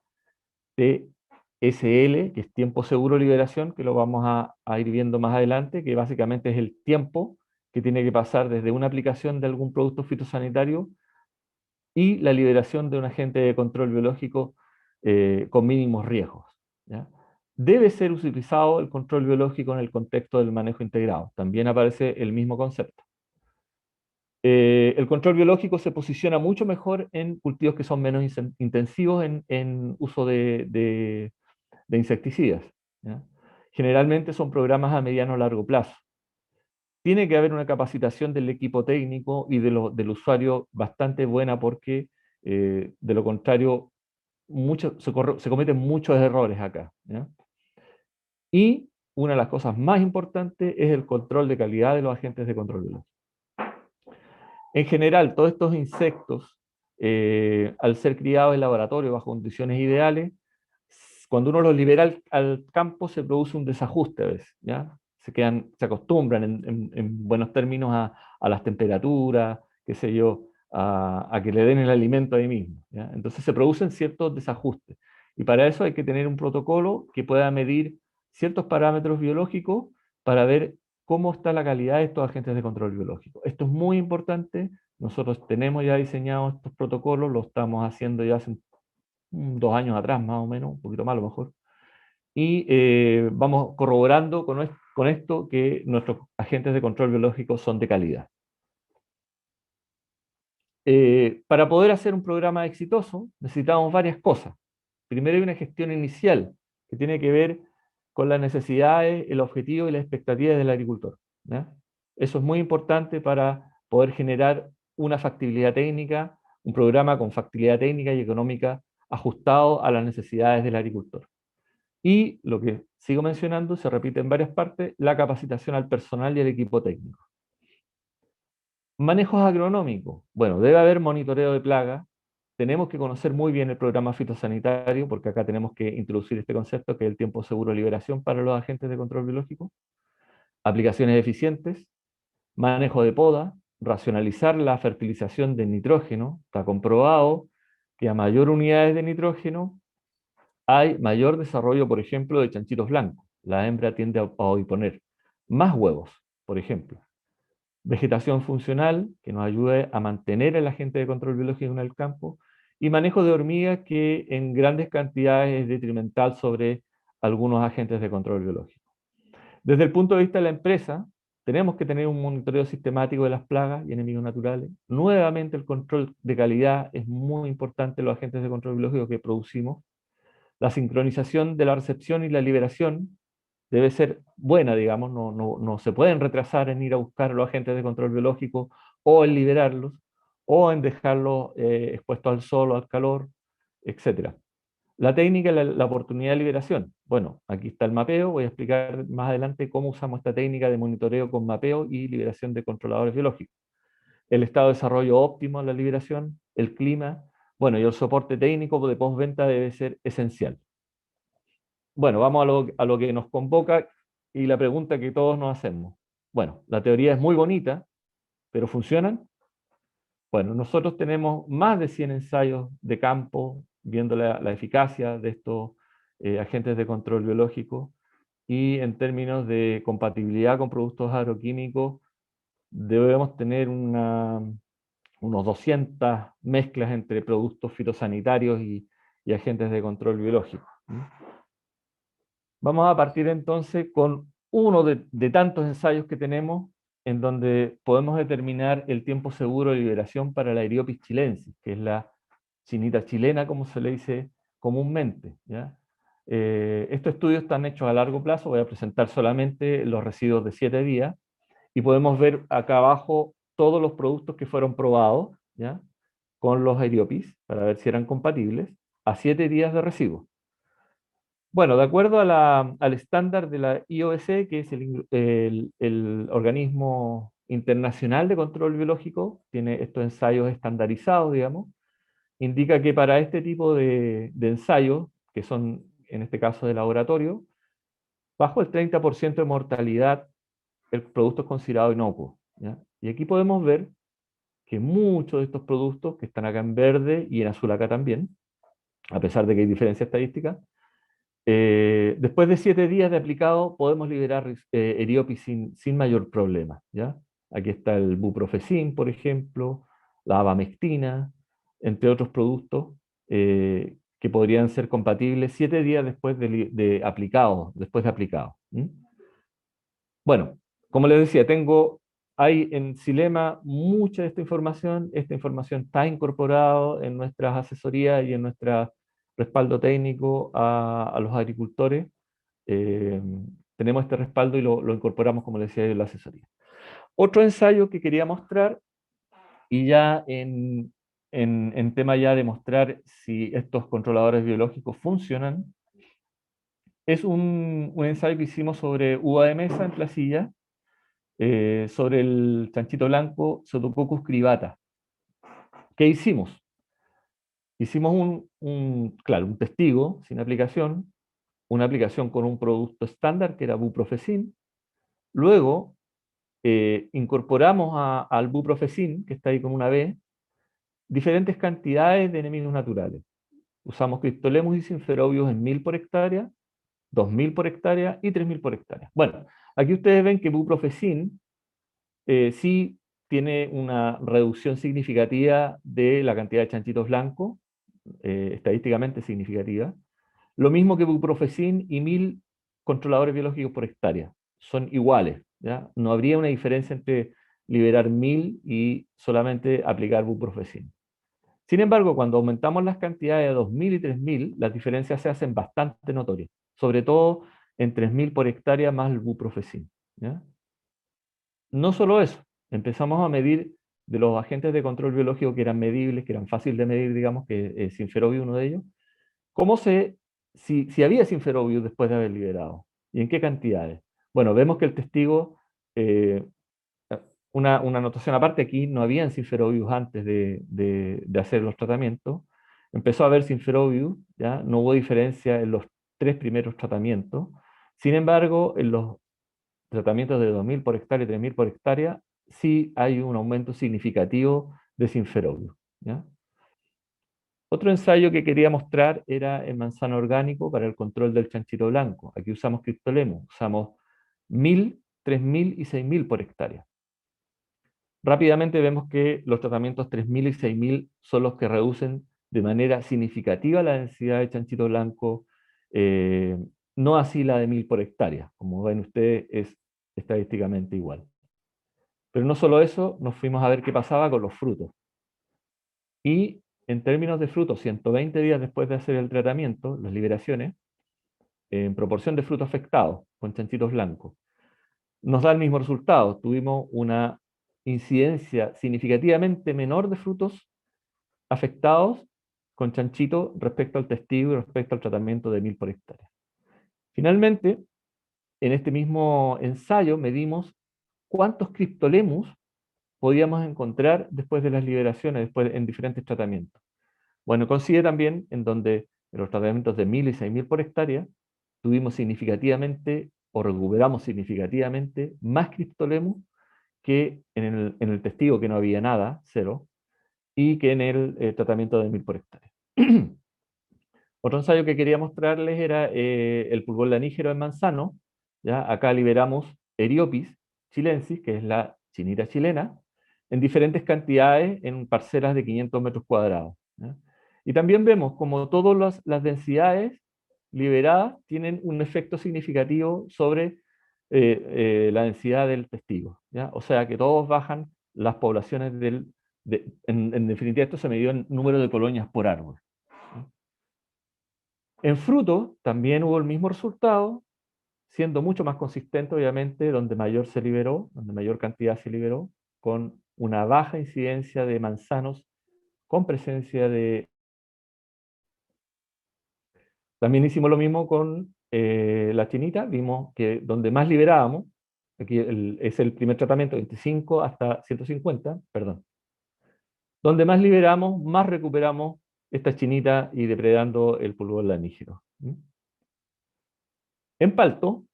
TSL, que es tiempo seguro liberación, que lo vamos a ir viendo más adelante, que básicamente es el tiempo que tiene que pasar desde una aplicación de algún producto fitosanitario y la liberación de un agente de control biológico con mínimos riesgos, ¿ya? Debe ser utilizado el control biológico en el contexto del manejo integrado. También aparece el mismo concepto. El control biológico se posiciona mucho mejor en cultivos que son menos intensivos en uso de insecticidas, ¿ya? Generalmente son programas a mediano o largo plazo. Tiene que haber una capacitación del equipo técnico y del usuario bastante buena porque, de lo contrario, se cometen muchos errores acá, ¿ya? Y una de las cosas más importantes es el control de calidad de los agentes de control biológico. En general, todos estos insectos, al ser criados en laboratorio bajo condiciones ideales, cuando uno los libera al campo se produce un desajuste a veces, ¿ya? Se acostumbran en buenos términos a las temperaturas, qué sé yo, a que le den el alimento ahí mismo, ¿ya? Entonces se producen ciertos desajustes. Y para eso hay que tener un protocolo que pueda medir ciertos parámetros biológicos para ver cómo está la calidad de estos agentes de control biológico. Esto es muy importante. Nosotros tenemos ya diseñados estos protocolos, lo estamos haciendo ya hace 2 años atrás, más o menos, un poquito más a lo mejor. Y vamos corroborando con esto que nuestros agentes de control biológico son de calidad. Para poder hacer un programa exitoso necesitamos varias cosas. Primero hay una gestión inicial que tiene que ver con las necesidades, el objetivo y las expectativas del agricultor, ¿ya? Eso es muy importante para poder generar una factibilidad técnica, un programa con factibilidad técnica y económica ajustado a las necesidades del agricultor. Y lo que sigo mencionando, se repite en varias partes, la capacitación al personal y al equipo técnico. Manejos agronómicos. Bueno, debe haber monitoreo de plagas. Tenemos que conocer muy bien el programa fitosanitario, porque acá tenemos que introducir este concepto que es el tiempo seguro de liberación para los agentes de control biológico. Aplicaciones eficientes, manejo de poda, racionalizar la fertilización de nitrógeno. Está comprobado que a mayor unidades de nitrógeno hay mayor desarrollo, por ejemplo, de chanchitos blancos. La hembra tiende a poner más huevos, por ejemplo. Vegetación funcional, que nos ayude a mantener el agente de control biológico en el campo, y manejo de hormigas, que en grandes cantidades es detrimental sobre algunos agentes de control biológico. Desde el punto de vista de la empresa, tenemos que tener un monitoreo sistemático de las plagas y enemigos naturales. Nuevamente, el control de calidad es muy importante en los agentes de control biológico que producimos. La sincronización de la recepción y la liberación debe ser buena, digamos, no se pueden retrasar en ir a buscar a los agentes de control biológico o en liberarlos o en dejarlos expuestos al sol o al calor, etc. La técnica y la oportunidad de liberación. Bueno, aquí está el mapeo, voy a explicar más adelante cómo usamos esta técnica de monitoreo con mapeo y liberación de controladores biológicos. El estado de desarrollo óptimo en la liberación, el clima, bueno, y el soporte técnico de postventa debe ser esencial. Bueno, vamos a lo que nos convoca y la pregunta que todos nos hacemos. Bueno, la teoría es muy bonita, pero ¿funcionan? Bueno, nosotros tenemos más de 100 ensayos de campo viendo la eficacia de estos agentes de control biológico, y en términos de compatibilidad con productos agroquímicos debemos tener unos 200 mezclas entre productos fitosanitarios y agentes de control biológico. Vamos a partir entonces con uno de tantos ensayos que tenemos en donde podemos determinar el tiempo seguro de liberación para la Eriopis chilensis, que es la chinita chilena, como se le dice comúnmente, ¿ya? Estos estudios están hechos a largo plazo, voy a presentar solamente los residuos de 7 días, y podemos ver acá abajo todos los productos que fueron probados, ¿ya?, con los Eriopis, para ver si eran compatibles, a 7 días de residuo. Bueno, de acuerdo al estándar de la IOC, que es el organismo internacional de control biológico, tiene estos ensayos estandarizados, digamos, indica que para este tipo de ensayos, que son en este caso de laboratorio, bajo el 30% de mortalidad, el producto es considerado inocuo, ¿ya? Y aquí podemos ver que muchos de estos productos, que están acá en verde y en azul acá también, a pesar de que hay diferencia estadística, después de 7 días de aplicado podemos liberar Eriopis sin mayor problema, ¿ya? Aquí está el buprofezin, por ejemplo, la abamectina, entre otros productos que podrían ser compatibles 7 días después de aplicados, después de aplicados. Bueno, como les decía, hay en Silema mucha de esta información está incorporada en nuestras asesorías y en nuestro respaldo técnico a los agricultores. Eh, Tenemos este respaldo y lo incorporamos, como les decía, en la asesoría. Otro ensayo que quería mostrar, y ya en tema ya de mostrar si estos controladores biológicos funcionan, es un ensayo que hicimos sobre uva de mesa en Placilla, sobre el chanchito blanco Pseudococcus cribata. ¿Qué hicimos? Hicimos claro, un testigo sin aplicación, una aplicación con un producto estándar que era buprofezin. Luego incorporamos al buprofezin, que está ahí con una B, diferentes cantidades de enemigos naturales. Usamos Cryptolemus y Synferobius en 1000 por hectárea, 2000 por hectárea y 3000 por hectárea. Bueno, aquí ustedes ven que buprofezin sí tiene una reducción significativa de la cantidad de chanchitos blancos, estadísticamente significativa. Lo mismo que buprofezin y 1000 controladores biológicos por hectárea. Son iguales, ¿ya? No habría una diferencia entre liberar 1000 y solamente aplicar buprofezin. Sin embargo, cuando aumentamos las cantidades de 2000 y 3000, las diferencias se hacen bastante notorias, sobre todo en 3000 por hectárea más el buprofezin, ¿ya? No solo eso, empezamos a medir de los agentes de control biológico que eran medibles, que eran fáciles de medir, digamos, que Synferobius uno de ellos, si había Synferobius después de haber liberado, y en qué cantidades. Bueno, vemos que el testigo, una anotación aparte, aquí no había Synferobius antes de hacer los tratamientos, empezó a haber Synferobius, ¿ya? No hubo diferencia en los 3 primeros tratamientos, sin embargo, en los tratamientos de 2000 por hectárea y 3000 por hectárea, sí hay un aumento significativo de Synferobius, ¿ya? Otro ensayo que quería mostrar era en manzano orgánico para el control del chanchito blanco. Aquí usamos Cryptolemus, usamos 1000, 3000 y 6000 por hectárea. Rápidamente vemos que los tratamientos 3000 y 6000 son los que reducen de manera significativa la densidad de chanchito blanco, no así la de 1000 por hectárea. Como ven ustedes, es estadísticamente igual. Pero no solo eso, nos fuimos a ver qué pasaba con los frutos. Y en términos de frutos, 120 días después de hacer el tratamiento, las liberaciones, en proporción de frutos afectados con chanchitos blancos, nos da el mismo resultado. Tuvimos una incidencia significativamente menor de frutos afectados con chanchito respecto al testigo y respecto al tratamiento de 1000 por hectárea. Finalmente, en este mismo ensayo medimos cuántos Cryptolemus podíamos encontrar después de las liberaciones, después en diferentes tratamientos. Bueno, coincide también en donde en los tratamientos de 1000 y 6000 por hectárea tuvimos significativamente o recuperamos significativamente más Cryptolemus que en el testigo que no había nada, 0, y que en el tratamiento de 1000 por hectárea. Otro ensayo que quería mostrarles era el pulgón lanígero en manzano. ¿Ya? Acá liberamos Eriopis chilensis, que es la chinita chilena, en diferentes cantidades en parcelas de 500 metros cuadrados. ¿Ya? Y también vemos como todas las densidades liberadas tienen un efecto significativo sobre la densidad del testigo. ¿Ya? O sea que todos bajan las poblaciones en definitiva esto se midió en número de colonias por árbol. En fruto también hubo el mismo resultado, siendo mucho más consistente, obviamente, donde mayor se liberó, donde mayor cantidad se liberó, con una baja incidencia de manzanos con presencia de... También hicimos lo mismo con la chinita, vimos que donde más liberábamos, aquí es el primer tratamiento, 25 hasta 150, perdón, donde más liberamos, más recuperamos esta chinita y depredando el pulgón lanígero. En palto,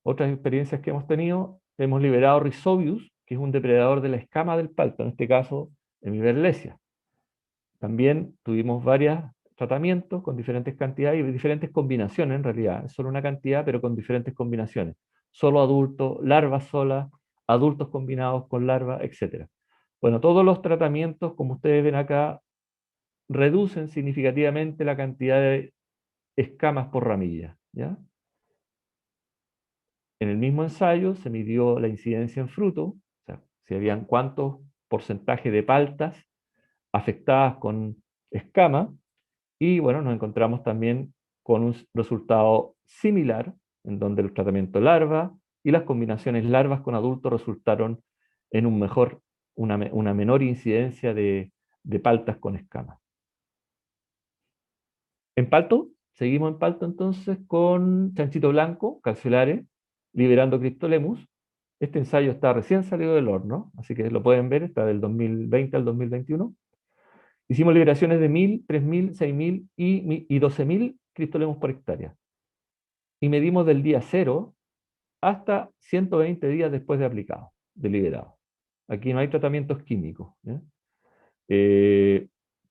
otras experiencias que hemos tenido, hemos liberado Rhizobius, que es un depredador de la escama del palto, en este caso Hemiberlesia. También tuvimos varios tratamientos con diferentes cantidades y diferentes combinaciones en realidad. Es solo una cantidad, pero con diferentes combinaciones. Solo adulto, larvas solas, adultos combinados con larvas, etc. Bueno, todos los tratamientos, como ustedes ven acá, reducen significativamente la cantidad de escamas por ramilla, ¿ya? En el mismo ensayo se midió la incidencia en fruto, o sea, si habían cuántos porcentaje de paltas afectadas con escama, y bueno, nos encontramos también con un resultado similar, en donde el tratamiento larva y las combinaciones larvas con adultos resultaron en una menor incidencia de paltas con escamas. En palto, seguimos en palto entonces con chanchito blanco, calceolares, liberando Cryptolemus. Este ensayo está recién salido del horno, así que lo pueden ver, está del 2020 al 2021. Hicimos liberaciones de 1000, 3000, 6000 y 12000 Cryptolemus por hectárea. Y medimos del día 0 hasta 120 días después de aplicado, de liberado. Aquí no hay tratamientos químicos.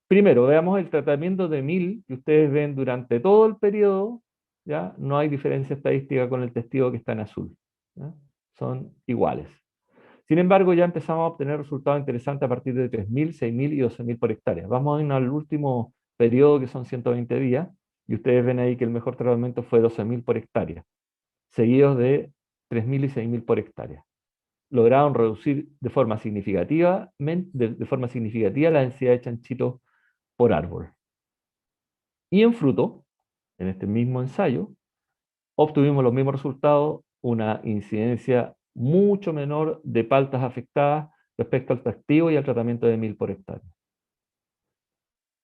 Primero, veamos el tratamiento de 1000 que ustedes ven durante todo el periodo. ¿Ya? No hay diferencia estadística con el testigo que está en azul. ¿Ya? Son iguales. Sin embargo, ya empezamos a obtener resultados interesantes a partir de 3000, 6000 y 12000 por hectárea. Vamos al último periodo, que son 120 días, y ustedes ven ahí que el mejor tratamiento fue 12000 por hectárea, seguidos de 3000 y 6000 por hectárea. Lograron reducir de forma significativa la densidad de chanchitos por árbol. Y en fruto, en este mismo ensayo, obtuvimos los mismos resultados, una incidencia mucho menor de paltas afectadas respecto al tractivo y al tratamiento de 1000 por hectárea.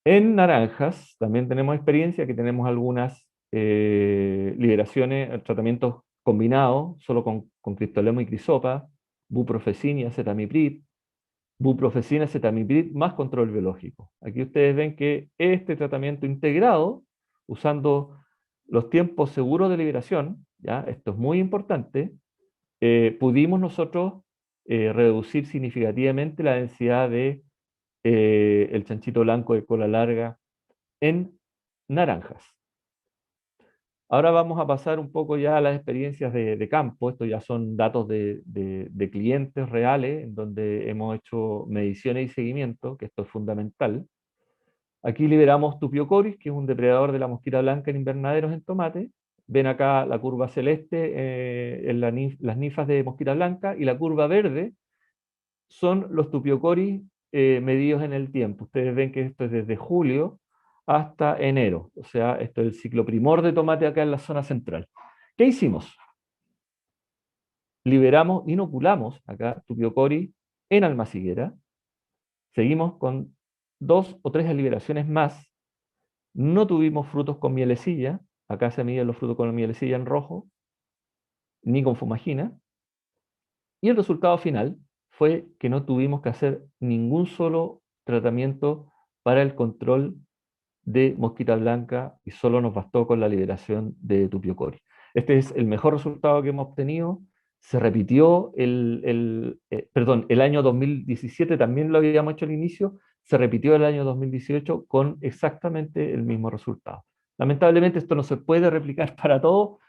En naranjas también tenemos experiencia, que tenemos algunas liberaciones, tratamientos combinados, solo con Cryptolemo y Crisopa, buprofecin y acetamiprid, buprofecina, acetamiprid más control biológico. Aquí ustedes ven que este tratamiento integrado, usando los tiempos seguros de liberación, ¿ya? Esto es muy importante, pudimos nosotros reducir significativamente la densidad de el chanchito blanco de cola larga en naranjas. Ahora vamos a pasar un poco ya a las experiencias de campo. Esto ya son datos de clientes reales, en donde hemos hecho mediciones y seguimiento, que esto es fundamental. Aquí liberamos Tupiocoris, que es un depredador de la mosquita blanca en invernaderos en tomate. Ven acá la curva celeste en las ninfas de mosquita blanca, y la curva verde son los Tupiocoris medidos en el tiempo. Ustedes ven que esto es desde julio hasta enero. O sea, esto es el ciclo primor de tomate acá en la zona central. ¿Qué hicimos? Liberamos, inoculamos acá Tupiocori en almaciguera. Seguimos con 2 o 3 liberaciones más. No tuvimos frutos con mielecilla. Acá se miden los frutos con mielecilla en rojo, ni con fumagina. Y el resultado final fue que no tuvimos que hacer ningún solo tratamiento para el control de mosquita blanca, y solo nos bastó con la liberación de Tupiocori. Este es el mejor resultado que hemos obtenido. Se repitió el año 2017, también lo habíamos hecho al inicio, se repitió el año 2018 con exactamente el mismo resultado. Lamentablemente esto no se puede replicar para todo,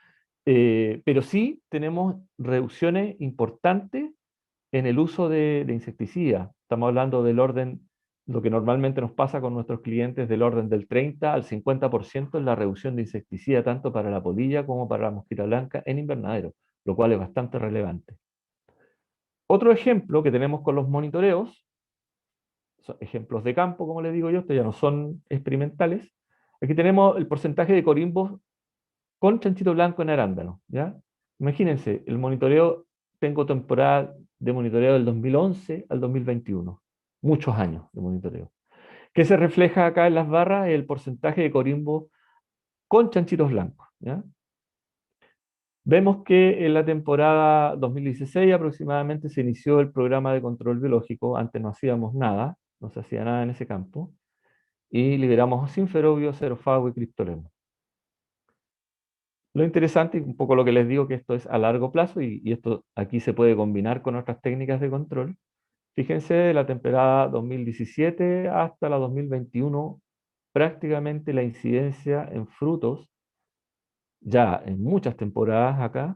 pero sí tenemos reducciones importantes en el uso de insecticidas. Estamos hablando del orden, lo que normalmente nos pasa con nuestros clientes, del orden del 30 al 50% en la reducción de insecticida, tanto para la polilla como para la mosquita blanca en invernadero, lo cual es bastante relevante. Otro ejemplo que tenemos con los monitoreos, son ejemplos de campo, como les digo yo, estos ya no son experimentales. Aquí tenemos el porcentaje de corimbos con chanchito blanco en arándano, ¿ya? Imagínense, el monitoreo, tengo temporada de monitoreo del 2011 al 2021, muchos años de monitoreo. ¿Qué se refleja acá en las barras? El porcentaje de corimbos con chanchitos blancos, ¿ya? Vemos que en la temporada 2016 aproximadamente se inició el programa de control biológico. Antes no hacíamos nada, no se hacía nada en ese campo, y liberamos Sinferobio, Cerofago y Cryptolemo. Lo interesante, y un poco lo que les digo, que esto es a largo plazo, y esto aquí se puede combinar con otras técnicas de control. Fíjense, de la temporada 2017 hasta la 2021, prácticamente la incidencia en frutos, ya en muchas temporadas acá,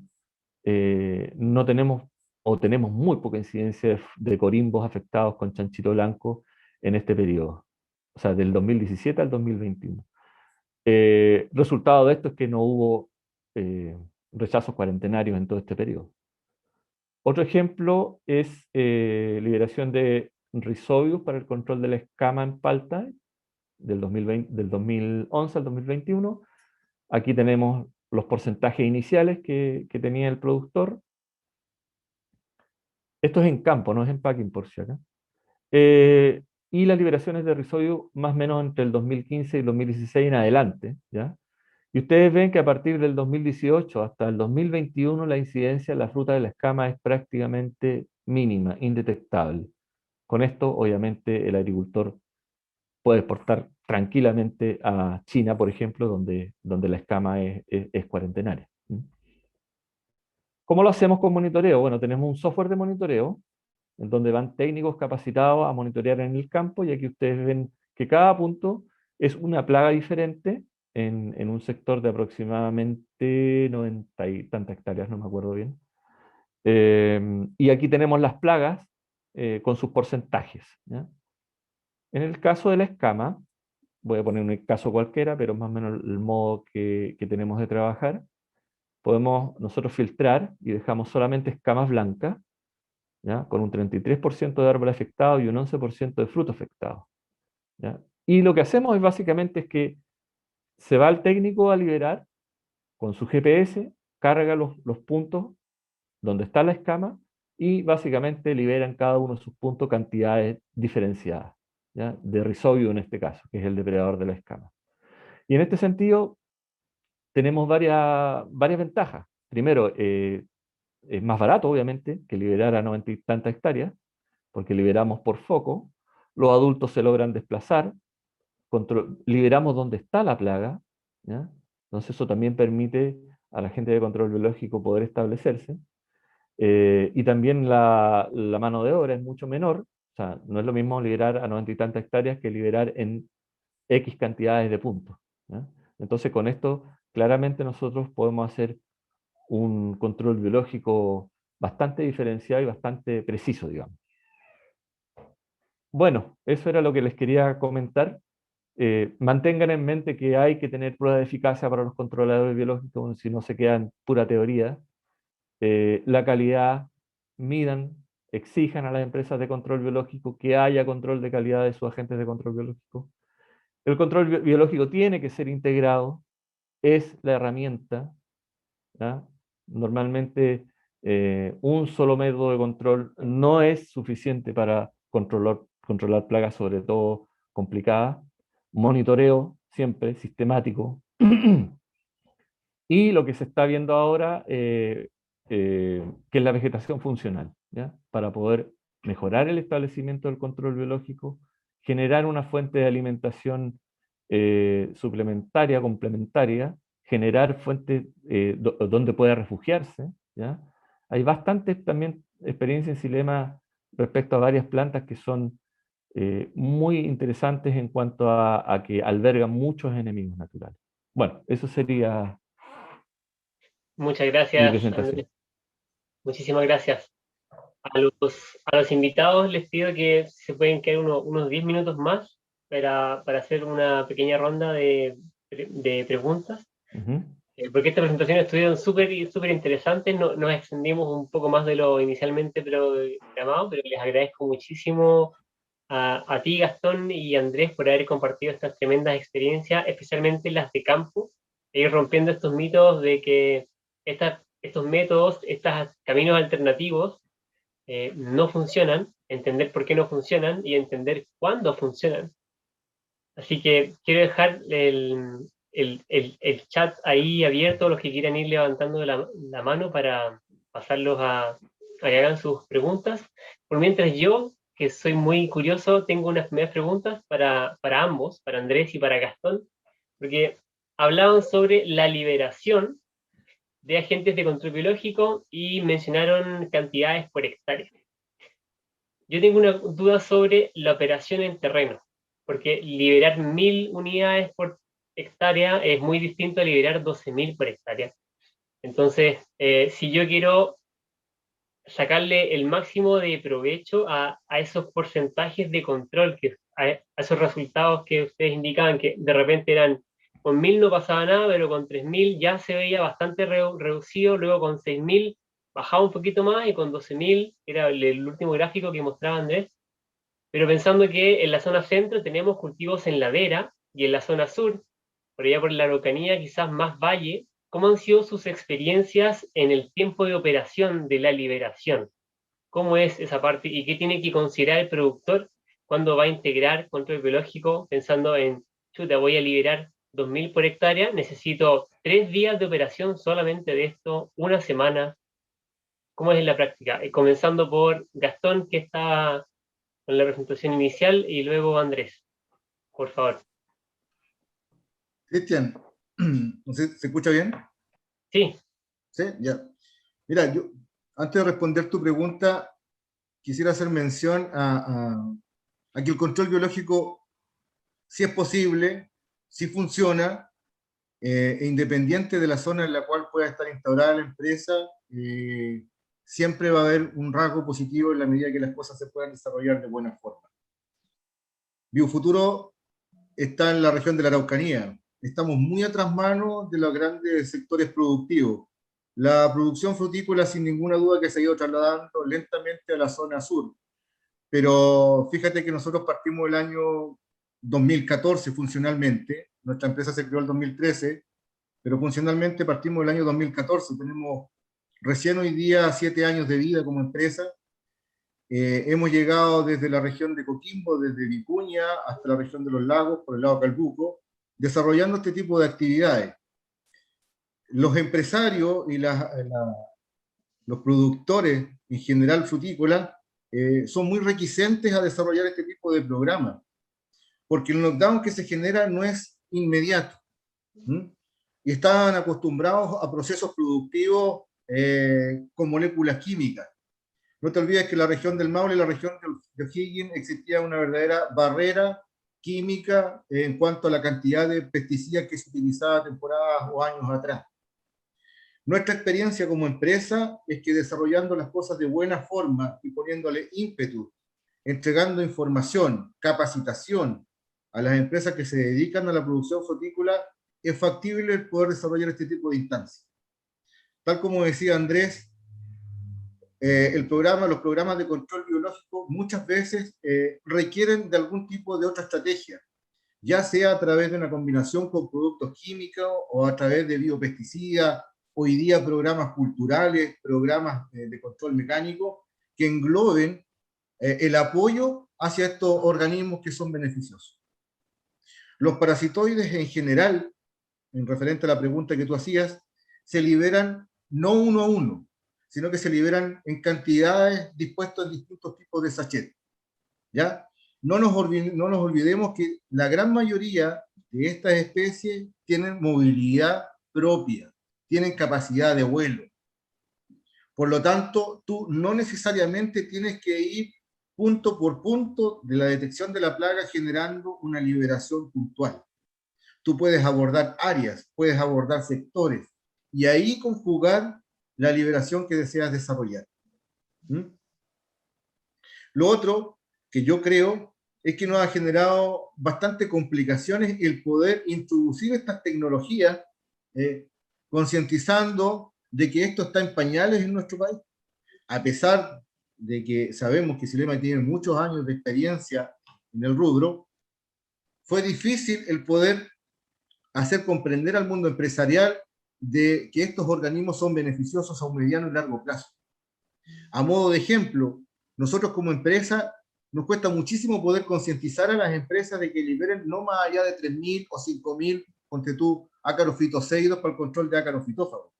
no tenemos o tenemos muy poca incidencia de corimbos afectados con chanchito blanco en este periodo, o sea, del 2017 al 2021. Resultado de esto es que no hubo rechazos cuarentenarios en todo este periodo. Otro ejemplo es liberación de Rhizobius para el control de la escama en palta del 2011 al 2021. Aquí tenemos los porcentajes iniciales que tenía el productor. Esto es en campo, no es en packing por si acá. Y las liberaciones de Rhizobius más o menos entre el 2015 y el 2016 en adelante, ¿ya? Y ustedes ven que a partir del 2018 hasta el 2021 la incidencia de la fruta de la escama es prácticamente mínima, indetectable. Con esto, obviamente, el agricultor puede exportar tranquilamente a China, por ejemplo, donde la escama es cuarentenaria. ¿Cómo lo hacemos con monitoreo? Bueno, tenemos un software de monitoreo en donde van técnicos capacitados a monitorear en el campo, y aquí ustedes ven que cada punto es una plaga diferente en un sector de aproximadamente 90 y tantas hectáreas, no me acuerdo bien. Y aquí tenemos las plagas con sus porcentajes, ¿ya? En el caso de la escama, voy a poner un caso cualquiera, pero más o menos el modo que tenemos de trabajar, podemos nosotros filtrar y dejamos solamente escamas blancas, ¿ya? Con un 33% de árbol afectado y un 11% de fruto afectado, ¿ya? Y lo que hacemos es básicamente es que se va al técnico a liberar con su GPS, carga los puntos donde está la escama y básicamente libera en cada uno de sus puntos cantidades diferenciadas, ¿ya? De Rhizobio en este caso, que es el depredador de la escama. Y en este sentido tenemos varias ventajas. Primero, es más barato, obviamente, que liberar a 90 y tantas hectáreas, porque liberamos por foco, los adultos se logran desplazar, liberamos donde está la plaga, ¿ya? Entonces eso también permite a la gente de control biológico poder establecerse, y también la mano de obra es mucho menor, o sea, no es lo mismo liberar a 90 y tantas hectáreas que liberar en X cantidades de puntos, ¿ya? Entonces con esto claramente nosotros podemos hacer un control biológico bastante diferenciado y bastante preciso, digamos. Bueno, eso era lo que les quería comentar. Mantengan en mente que hay que tener pruebas de eficacia para los controladores biológicos, si no se quedan pura teoría. La calidad, midan, exijan a las empresas de control biológico que haya control de calidad de sus agentes de control biológico. El control biológico tiene que ser integrado, es la herramienta, ¿ya? Normalmente un solo método de control no es suficiente para controlar plagas, sobre todo complicadas. Monitoreo siempre sistemático. Y lo que se está viendo ahora, que es la vegetación funcional, ¿ya? Para poder mejorar el establecimiento del control biológico, generar una fuente de alimentación suplementaria, complementaria, generar fuentes donde pueda refugiarse, ¿ya? Hay bastante también experiencia en Silema respecto a varias plantas que son muy interesantes en cuanto a que albergan muchos enemigos naturales. Bueno, eso sería Muchas mi gracias, Andrés. presentación. Muchísimas gracias. A los invitados les pido que se pueden quedar unos 10 minutos más para hacer una pequeña ronda de preguntas, Ujú. porque estas presentaciones estuvieron súper interesantes. Nos extendimos un poco más de lo inicialmente programado, pero les agradezco muchísimo a ti, Gastón y Andrés, por haber compartido estas tremendas experiencias, especialmente las de campo, e ir rompiendo estos mitos de que estos métodos, estos caminos alternativos no funcionan, entender por qué no funcionan y entender cuándo funcionan. Así que quiero dejar el chat ahí abierto, los que quieran ir levantando la mano para pasarlos a que hagan sus preguntas. Por mientras yo, que soy muy curioso, tengo unas primeras preguntas para ambos, para Andrés y para Gastón, porque hablaban sobre la liberación de agentes de control biológico y mencionaron cantidades por hectárea. Yo tengo una duda sobre la operación en terreno, porque liberar 1000 unidades por hectárea es muy distinto a liberar 12.000 por hectárea. Entonces, si yo quiero sacarle el máximo de provecho a esos porcentajes de control, a esos resultados que ustedes indicaban, que de repente eran, con 1000 no pasaba nada, pero con 3000 ya se veía bastante reducido, luego con 6000 bajaba un poquito más, y con 12000, era el último gráfico que mostraba Andrés, pero pensando que en la zona centro tenemos cultivos en ladera, y en la zona sur, por allá por la Araucanía, quizás más valle. ¿Cómo han sido sus experiencias en el tiempo de operación de la liberación? ¿Cómo es esa parte y qué tiene que considerar el productor cuando va a integrar control biológico pensando en, chuta, voy a liberar 2000 por hectárea, necesito 3 días de operación solamente de esto, una semana? ¿Cómo es en la práctica? Comenzando por Gastón, que está con la presentación inicial, y luego Andrés, por favor. Cristian, no sé, ¿se escucha bien? Sí. Sí, ya. Mira, yo, antes de responder tu pregunta, quisiera hacer mención a que el control biológico sí es posible, sí funciona, e independiente de la zona en la cual pueda estar instaurada la empresa, siempre va a haber un rasgo positivo en la medida que las cosas se puedan desarrollar de buena forma. Biofuturo está en la región de la Araucanía. Estamos muy atrás mano de los grandes sectores productivos. La producción frutícola, sin ninguna duda, que se ha ido trasladando lentamente a la zona sur. Pero fíjate que nosotros partimos el año 2014 funcionalmente. Nuestra empresa se creó el 2013, pero funcionalmente partimos el año 2014. Tenemos recién hoy día 7 años de vida como empresa. Hemos llegado desde la región de Coquimbo, desde Vicuña, hasta la región de los lagos, por el lado de Calbuco, desarrollando este tipo de actividades. Los empresarios y los productores, en general frutícolas, son muy reticentes a desarrollar este tipo de programas, porque el knockdown que se genera no es inmediato. Y estaban acostumbrados a procesos productivos con moléculas químicas. No te olvides que la región del Maule y la región de O'Higgins existía una verdadera barrera química en cuanto a la cantidad de pesticidas que se utilizaba temporadas o años atrás. Nuestra experiencia como empresa es que desarrollando las cosas de buena forma y poniéndole ímpetu, entregando información, capacitación a las empresas que se dedican a la producción frutícola, es factible poder desarrollar este tipo de instancias. Tal como decía Andrés, los programas de control biológico muchas veces requieren de algún tipo de otra estrategia, ya sea a través de una combinación con productos químicos o a través de biopesticidas, hoy día programas culturales, programas de control mecánico, que engloben el apoyo hacia estos organismos que son beneficiosos. Los parasitoides en general, en referente a la pregunta que tú hacías, se liberan no uno a uno, sino que se liberan en cantidades dispuestas en distintos tipos de sachet. ¿Ya? No nos olvidemos que la gran mayoría de estas especies tienen movilidad propia, tienen capacidad de vuelo. Por lo tanto, tú no necesariamente tienes que ir punto por punto de la detección de la plaga generando una liberación puntual. Tú puedes abordar áreas, puedes abordar sectores, y ahí conjugar la liberación que deseas desarrollar. Lo otro que yo creo es que nos ha generado bastante complicaciones el poder introducir estas tecnologías, concientizando de que esto está en pañales en nuestro país, a pesar de que sabemos que Silema tiene muchos años de experiencia en el rubro. Fue difícil el poder hacer comprender al mundo empresarial de que estos organismos son beneficiosos a un mediano y largo plazo. A modo de ejemplo, nosotros como empresa nos cuesta muchísimo poder concientizar a las empresas de que liberen no más allá de 3000 o 5000, ponte tú, ácaros fitoseidos para el control de ácaros fitófagos.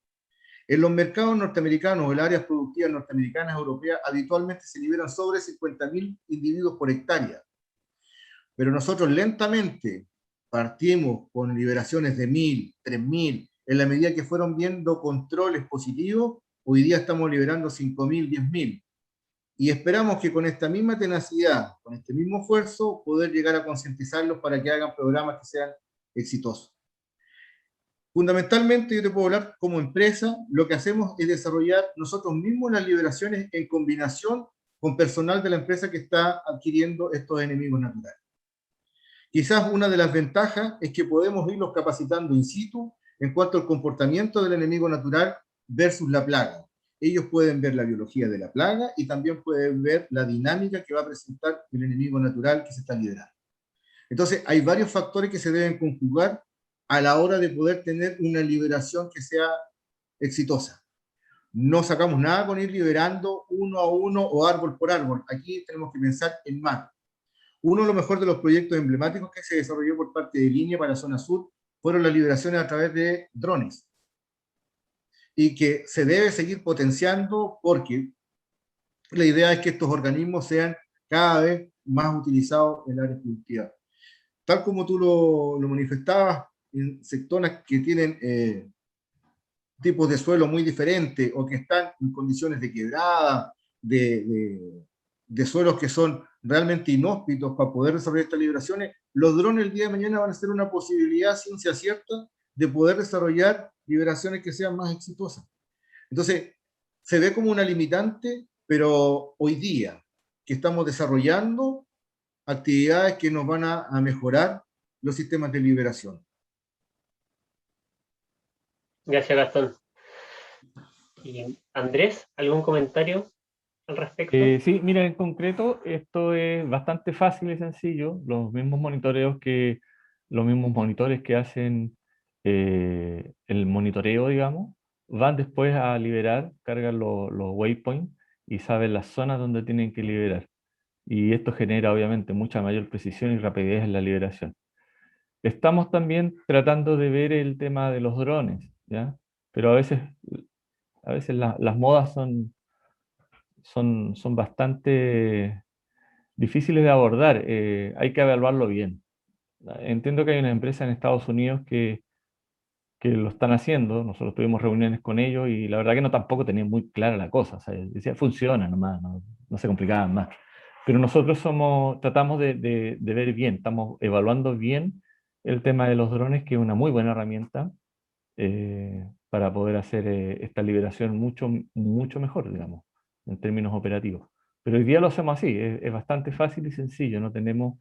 En los mercados norteamericanos, en las áreas productivas norteamericanas, europeas, habitualmente se liberan sobre 50.000 individuos por hectárea. Pero nosotros lentamente partimos con liberaciones de 1000, 3000, en la medida que fueron viendo controles positivos, hoy día estamos liberando 5000, 10.000. Y esperamos que con esta misma tenacidad, con este mismo esfuerzo, poder llegar a concientizarlos para que hagan programas que sean exitosos. Fundamentalmente, yo te puedo hablar como empresa, lo que hacemos es desarrollar nosotros mismos las liberaciones en combinación con personal de la empresa que está adquiriendo estos enemigos naturales. Quizás una de las ventajas es que podemos irlos capacitando in situ en cuanto al comportamiento del enemigo natural versus la plaga. Ellos pueden ver la biología de la plaga y también pueden ver la dinámica que va a presentar el enemigo natural que se está liderando. Entonces, hay varios factores que se deben conjugar a la hora de poder tener una liberación que sea exitosa. No sacamos nada con ir liberando uno a uno o árbol por árbol. Aquí tenemos que pensar en más. Uno de los mejores de los proyectos emblemáticos que se desarrolló por parte de Línea para la zona sur fueron las liberaciones a través de drones y que se debe seguir potenciando porque la idea es que estos organismos sean cada vez más utilizados en áreas productivas. Tal como tú lo manifestabas, en sectores que tienen tipos de suelo muy diferentes o que están en condiciones de quebrada, de suelos que son realmente inhóspitos para poder desarrollar estas liberaciones, los drones el día de mañana van a ser una posibilidad ciencia cierta de poder desarrollar liberaciones que sean más exitosas. Entonces, se ve como una limitante, pero hoy día que estamos desarrollando actividades que nos van a mejorar los sistemas de liberación. Gracias, Gastón. Y Andrés, ¿algún comentario al respecto? Sí, mira, en concreto esto es bastante fácil y sencillo. Los mismos monitores que hacen el monitoreo, digamos, van después a liberar, cargan los waypoints y saben las zonas donde tienen que liberar. Y esto genera obviamente mucha mayor precisión y rapidez en la liberación. Estamos también tratando de ver el tema de los drones, ¿ya? Pero a veces las modas son bastante difíciles de abordar. Hay que evaluarlo bien. Entiendo que hay una empresa en Estados Unidos que lo están haciendo. Nosotros tuvimos reuniones con ellos y la verdad que no tampoco tenían muy clara la cosa. O sea, decía, funciona nomás, no se complicaban más. Pero nosotros tratamos de ver bien, estamos evaluando bien el tema de los drones, que es una muy buena herramienta para poder hacer esta liberación mucho, mucho mejor, digamos, en términos operativos. Pero hoy día lo hacemos así, es bastante fácil y sencillo, no tenemos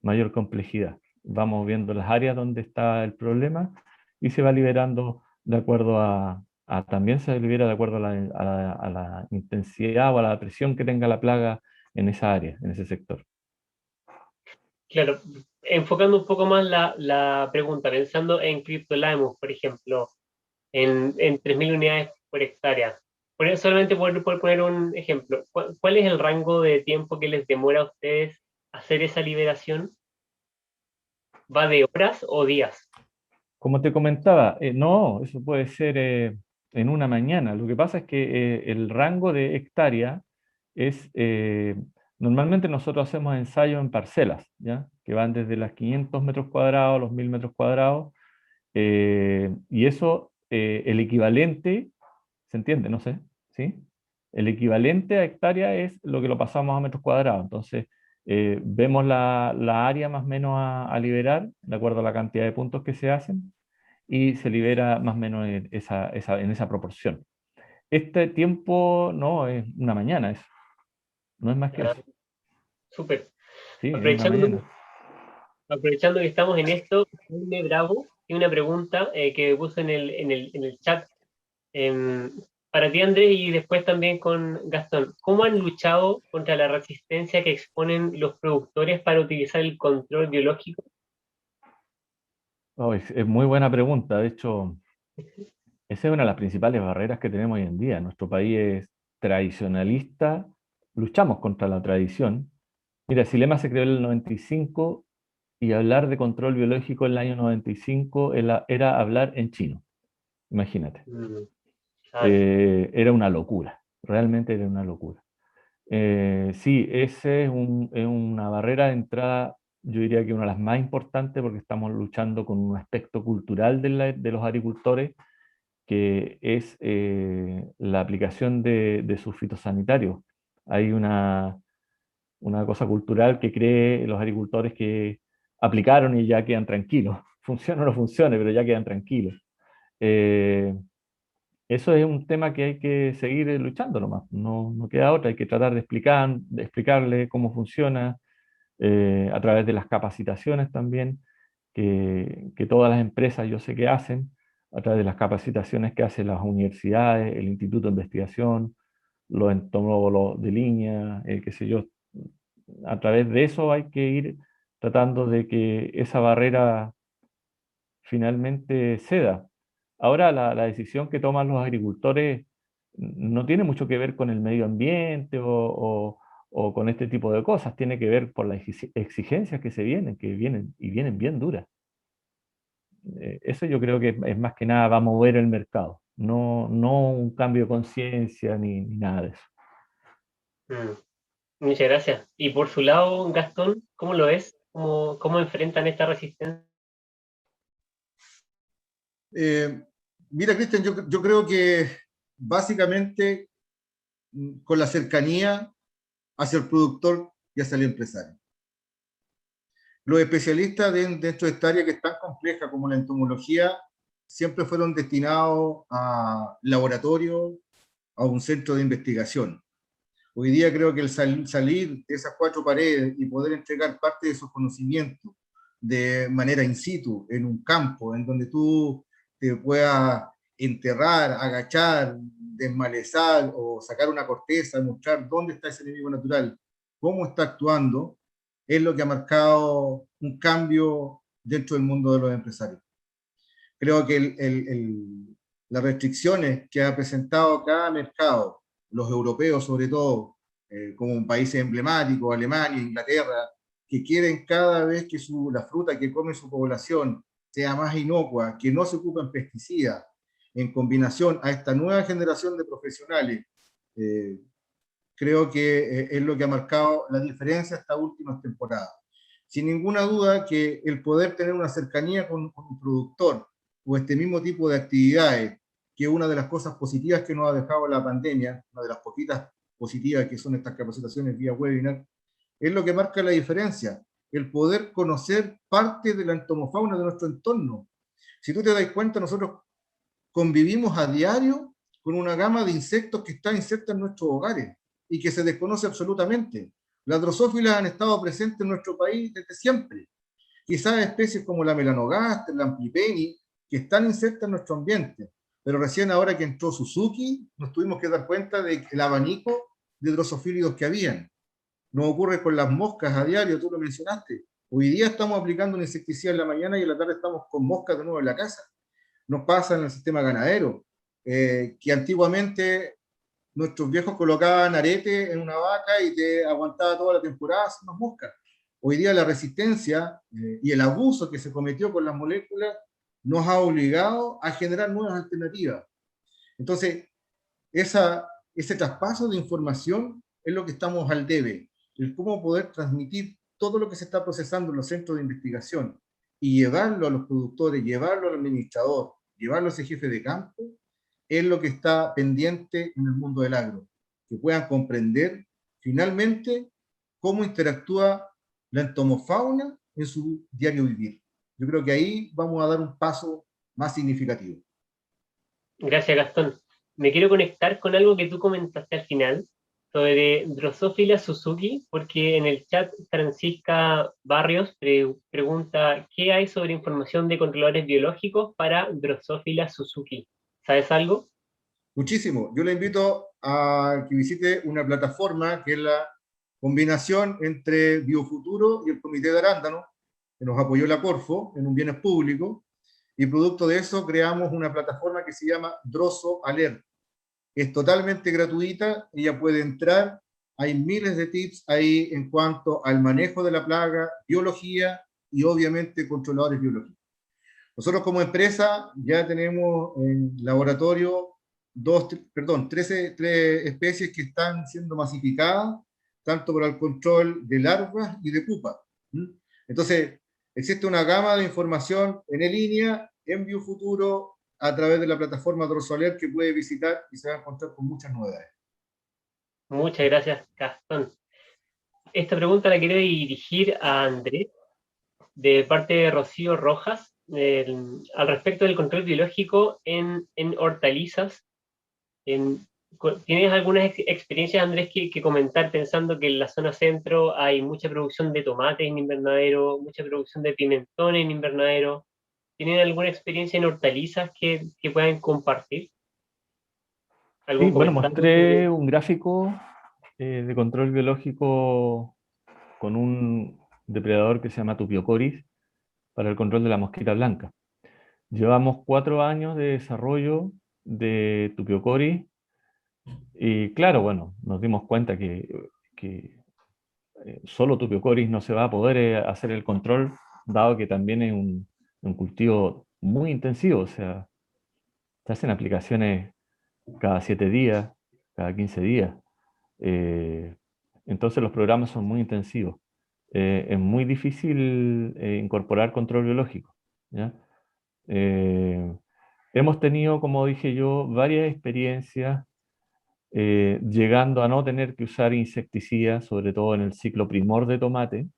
mayor complejidad. Vamos viendo las áreas donde está el problema y se va liberando de acuerdo también se libera de acuerdo a la intensidad o a la presión que tenga la plaga en esa área, en ese sector. Claro, enfocando un poco más la pregunta, pensando en Cryptolaemus, por ejemplo, en 3.000 unidades por hectárea. Solamente por poner un ejemplo, ¿cuál es el rango de tiempo que les demora a ustedes hacer esa liberación? ¿Va de horas o días? Como te comentaba, no, eso puede ser en una mañana. Lo que pasa es que el rango de hectárea es, normalmente nosotros hacemos ensayos en parcelas, ¿ya? Que van desde las 500 metros cuadrados, los 1000 metros cuadrados, y eso, el equivalente, ¿se entiende? No sé, ¿sí? El equivalente a hectárea es lo que lo pasamos a metros cuadrados. Entonces, vemos la área más o menos a liberar, de acuerdo a la cantidad de puntos que se hacen, y se libera más o menos en esa proporción. Este tiempo no es una mañana, no es más que Ah, eso. súper. Sí, es una Aprovechando, mañana. aprovechando que estamos en esto, Jaime Bravo tiene una pregunta que puso en el chat. Em, para ti, Andrés, y después también con Gastón, ¿cómo han luchado contra la resistencia que exponen los productores para utilizar el control biológico? Oh, es muy buena pregunta. De hecho, esa es una de las principales barreras que tenemos hoy en día. Nuestro país es tradicionalista, luchamos contra la tradición. Mira, Silema se creó en el 95 y hablar de control biológico en el año 95 era hablar en chino. Imagínate. Mm, claro. Era una locura, realmente era una locura. Sí, ese es una barrera de entrada, yo diría que una de las más importantes porque estamos luchando con un aspecto cultural de los agricultores, que es la aplicación de sus fitosanitarios. Hay una cosa cultural que cree los agricultores que aplicaron y ya quedan tranquilos. Funciona o no funcione, pero ya quedan tranquilos. Eso es un tema que hay que seguir luchando nomás, no queda otra, hay que tratar de explicarle cómo funciona, a través de las capacitaciones también, que todas las empresas yo sé que hacen, a través de las capacitaciones que hacen las universidades, el Instituto de Investigación, los entomólogos de línea, qué sé yo. A través de eso hay que ir tratando de que esa barrera finalmente ceda. Ahora la decisión que toman los agricultores no tiene mucho que ver con el medio ambiente o con este tipo de cosas, tiene que ver por las exigencias que vienen y vienen bien duras. Eso yo creo que es más que nada va a mover el mercado, no un cambio de conciencia ni nada de eso. Muchas gracias. Y por su lado, Gastón, ¿cómo lo ves? ¿Cómo enfrentan esta resistencia? Eh, Mira, Cristian, yo creo que básicamente con la cercanía hacia el productor y hacia el empresario. Los especialistas dentro de esta área que es tan compleja como la entomología siempre fueron destinados a laboratorios, a un centro de investigación. Hoy día creo que el salir de esas cuatro paredes y poder entregar parte de esos conocimientos de manera in situ, en un campo, en donde tú te puedas enterrar, agachar, desmalezar o sacar una corteza, mostrar dónde está ese enemigo natural, cómo está actuando, es lo que ha marcado un cambio dentro del mundo de los empresarios. Creo que las restricciones que ha presentado cada mercado, los europeos sobre todo, como un país emblemático, Alemania, Inglaterra, que quieren cada vez que la fruta que come su población sea más inocua, que no se ocupen pesticidas, en combinación a esta nueva generación de profesionales, eh, creo que es lo que ha marcado la diferencia estas últimas temporadas. Sin ninguna duda que el poder tener una cercanía con un productor o este mismo tipo de actividades, que es una de las cosas positivas que nos ha dejado la pandemia, una de las poquitas positivas que son estas capacitaciones vía webinar, es lo que marca la diferencia, el poder conocer parte de la entomofauna de nuestro entorno. Si tú te das cuenta, nosotros convivimos a diario con una gama de insectos que está inserta en nuestros hogares y que se desconoce absolutamente. Las drosófilas han estado presentes en nuestro país desde siempre. Quizás especies como la melanogaster, la amplipeni, que están insertas en nuestro ambiente. Pero recién ahora que entró Suzuki, nos tuvimos que dar cuenta del abanico de drosofílidos que habían. Nos ocurre con las moscas a diario, tú lo mencionaste. Hoy día estamos aplicando un insecticida en la mañana y en la tarde estamos con moscas de nuevo en la casa. Nos pasa en el sistema ganadero, que antiguamente nuestros viejos colocaban arete en una vaca y te aguantaba toda la temporada sin más moscas. Hoy día la resistencia y el abuso que se cometió con las moléculas nos ha obligado a generar nuevas alternativas. Entonces, ese traspaso de información es lo que estamos al debe, el cómo poder transmitir todo lo que se está procesando en los centros de investigación y llevarlo a los productores, llevarlo al administrador, llevarlo a ese jefe de campo, es lo que está pendiente en el mundo del agro, que puedan comprender finalmente cómo interactúa la entomofauna en su diario vivir. Yo creo que ahí vamos a dar un paso más significativo. Gracias, Gastón. Me quiero conectar con algo que tú comentaste al final sobre Drosophila Suzuki, porque en el chat Francisca Barrios pregunta ¿qué hay sobre información de controladores biológicos para Drosophila Suzuki? ¿Sabes algo? Muchísimo. Yo le invito a que visite una plataforma que es la combinación entre Biofuturo y el Comité de Arándano, que nos apoyó la Corfo en un bienes público, y producto de eso creamos una plataforma que se llama Droso Alert. Es totalmente gratuita, ella puede entrar, hay miles de tips ahí en cuanto al manejo de la plaga, biología y obviamente controladores biológicos. Nosotros como empresa ya tenemos en laboratorio 13 especies que están siendo masificadas, tanto para el control de larvas y de pupa. Entonces, existe una gama de información en línea, en Biofuturo, a través de la plataforma Drosoler que puede visitar y se va a encontrar con muchas novedades. Muchas gracias, Gastón. Esta pregunta la quiero dirigir a Andrés, de parte de Rocío Rojas. al respecto del control biológico en hortalizas. ¿Tienes algunas experiencias, Andrés, que comentar, pensando que en la zona centro hay mucha producción de tomate en invernadero, mucha producción de pimentón en invernadero? ¿Tienen alguna experiencia en hortalizas que puedan compartir? Sí, ¿Algún bueno, comentario sobre? mostré un gráfico de control biológico con un depredador que se llama Tupiocoris para el control de la mosquita blanca. Llevamos 4 años de desarrollo de Tupiocoris y claro, bueno, nos dimos cuenta que solo Tupiocoris no se va a poder hacer el control, dado que también es un cultivo muy intensivo, o sea, se hacen aplicaciones cada 7 días, cada 15 días. Eh, entonces los programas son muy intensivos. Es muy difícil incorporar control biológico, ¿ya? Eh, hemos tenido, como dije yo, varias experiencias llegando a no tener que usar insecticidas, sobre todo en el ciclo primor de tomate,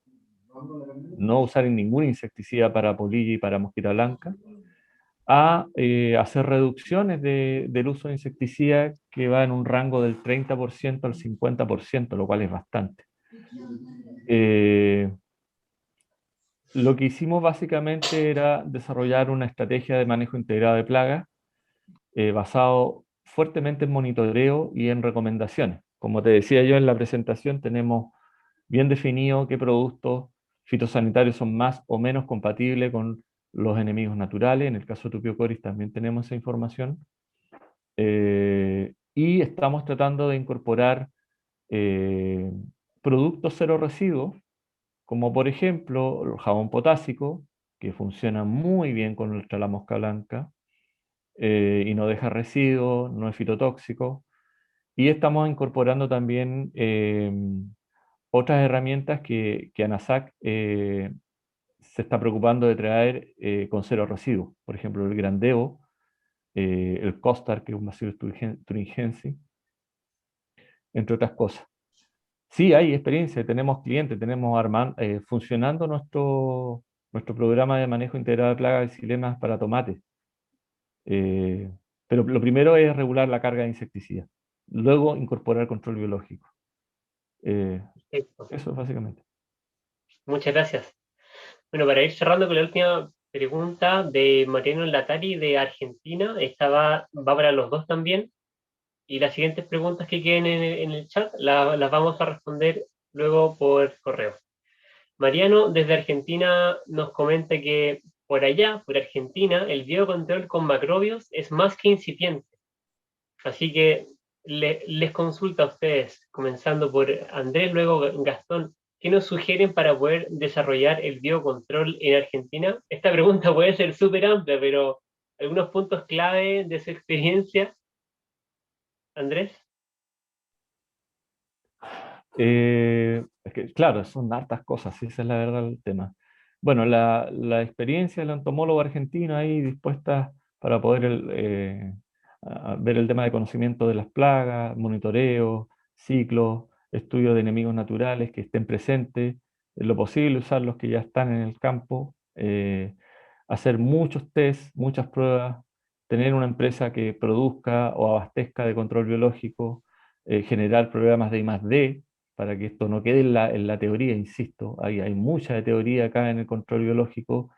no usar ningún insecticida para polilla y para mosquita blanca, a hacer reducciones del uso de insecticida que va en un rango del 30% al 50%, lo cual es bastante. Eh, lo que hicimos básicamente era desarrollar una estrategia de manejo integrado de plagas basado fuertemente en monitoreo y en recomendaciones. Como te decía yo en la presentación, tenemos bien definido qué productos fitosanitarios son más o menos compatibles con los enemigos naturales. En el caso de Tupiocoris también tenemos esa información. Y estamos tratando de incorporar eh, productos cero residuos, como por ejemplo el jabón potásico, que funciona muy bien contra la mosca blanca y no deja residuos, no es fitotóxico. Y estamos incorporando también otras herramientas que ANASAC se está preocupando de traer con cero residuos. Por ejemplo, el Grandeo, el Costar, que es un Bacillus thuringiensis, entre otras cosas. Sí, hay experiencia, tenemos clientes, tenemos funcionando nuestro programa de manejo integrado de plagas y silemas para tomates. Eh, pero lo primero es regular la carga de insecticida, luego incorporar control biológico. Eh, Perfecto. eso básicamente. Muchas gracias. Bueno, para ir cerrando con la última pregunta de Mariano Latari de Argentina, esta va para los dos también. Y las siguientes preguntas que queden en el chat las vamos a responder luego por correo. Mariano desde Argentina nos comenta que por allá, por Argentina, el biocontrol con macrobios es más que incipiente. Así que les consulto a ustedes, comenzando por Andrés, luego Gastón, ¿qué nos sugieren para poder desarrollar el biocontrol en Argentina? Esta pregunta puede ser súper amplia, pero algunos puntos clave de su experiencia, Andrés. Es que, claro, son hartas cosas, esa es la verdad del tema. Bueno, la experiencia del entomólogo argentino ahí dispuesta para poder ver el tema de conocimiento de las plagas, monitoreo, ciclos, estudio de enemigos naturales que estén presentes, en lo posible usar los que ya están en el campo, hacer muchos tests, muchas pruebas, tener una empresa que produzca o abastezca de control biológico, generar programas de I+D, para que esto no quede en la teoría, insisto, hay mucha de teoría acá en el control biológico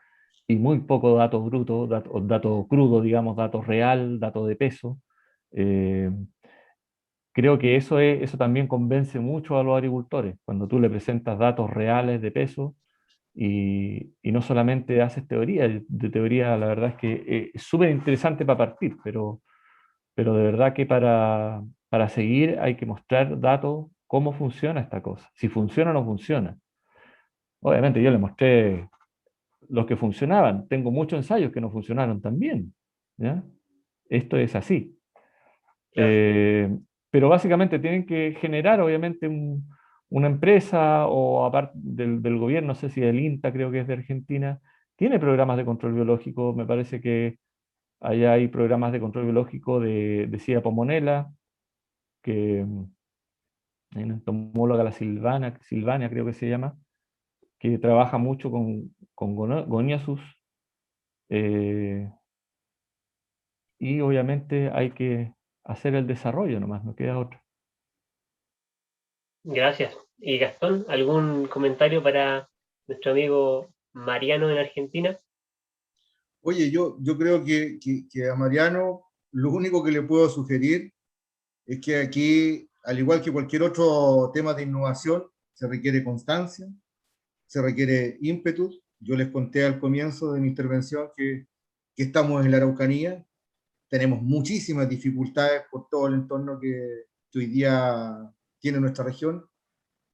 y muy poco datos brutos, datos crudos, digamos, datos real, datos de peso. Eh, creo que eso también convence mucho a los agricultores, cuando tú le presentas datos reales de peso y no solamente haces teoría, de teoría la verdad es que es súper interesante para partir, pero de verdad que para seguir hay que mostrar datos, cómo funciona esta cosa, si funciona o no funciona. Obviamente yo le mostré los que funcionaban, tengo muchos ensayos que no funcionaron tan bien, ¿ya? Esto es así. Claro. Eh, pero básicamente tienen que generar, obviamente, una empresa o aparte del gobierno, no sé si el INTA, creo que es de Argentina, tiene programas de control biológico, me parece que allá hay programas de control biológico de Sida pomonela, que hay una entomóloga, la Silvania creo que se llama, que trabaja mucho con Goniasus, Y obviamente hay que hacer el desarrollo nomás, no queda otra. Gracias. Y Gastón, ¿algún comentario para nuestro amigo Mariano en Argentina? Oye, yo creo que a Mariano lo único que le puedo sugerir es que aquí, al igual que cualquier otro tema de innovación, se requiere constancia, se requiere ímpetu. Yo les conté al comienzo de mi intervención que estamos en la Araucanía, tenemos muchísimas dificultades por todo el entorno que hoy día tiene nuestra región,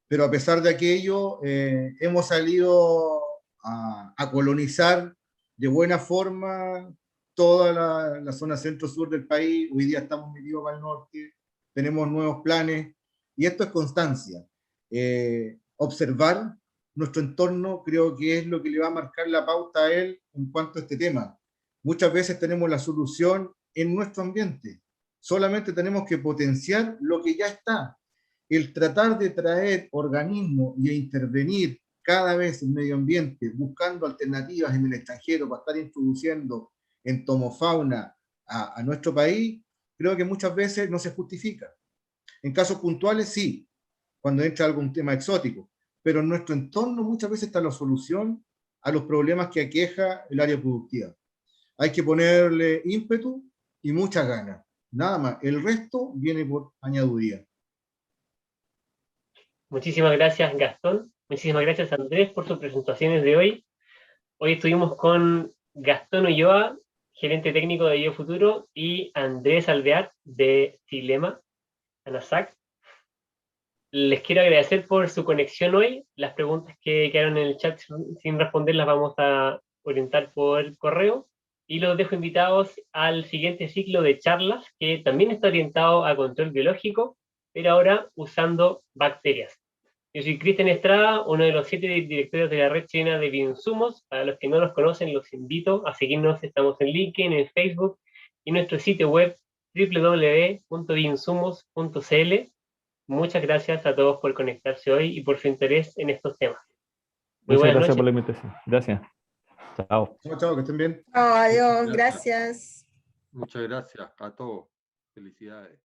pero a pesar de aquello, hemos salido a colonizar de buena forma toda la zona centro-sur del país. Hoy día estamos metidos para el norte, tenemos nuevos planes, y esto es constancia. Observar nuestro entorno creo que es lo que le va a marcar la pauta a él en cuanto a este tema. Muchas veces tenemos la solución en nuestro ambiente, solamente tenemos que potenciar lo que ya está. El tratar de traer organismos y a intervenir cada vez en medio ambiente, buscando alternativas en el extranjero para estar introduciendo entomofauna a nuestro país, creo que muchas veces no se justifica. En casos puntuales sí, cuando entra algún tema exótico, pero en nuestro entorno muchas veces está la solución a los problemas que aqueja el área productiva. Hay que ponerle ímpetu y muchas ganas, nada más. El resto viene por añadidura. Muchísimas gracias, Gastón. Muchísimas gracias, Andrés, por sus presentaciones de hoy. Hoy estuvimos con Gastón Ulloa, gerente técnico de Biofuturo, y Andrés Alvear, de Silema, ANASAC. Les quiero agradecer por su conexión hoy. Las preguntas que quedaron en el chat sin responder las vamos a orientar por correo. Y los dejo invitados al siguiente ciclo de charlas, que también está orientado a control biológico, pero ahora usando bacterias. Yo soy Cristian Estrada, uno de los 7 directores de la red chilena de bioinsumos. Para los que no nos conocen, los invito a seguirnos. Estamos en LinkedIn, en Facebook y en nuestro sitio web www.bioinsumos.cl. Muchas gracias a todos por conectarse hoy y por su interés en estos temas. Muy Muchas buenas gracias noches. por la invitación. Gracias. Chao. Chao, chao, que estén bien. Adiós, gracias. Muchas gracias a todos. Felicidades.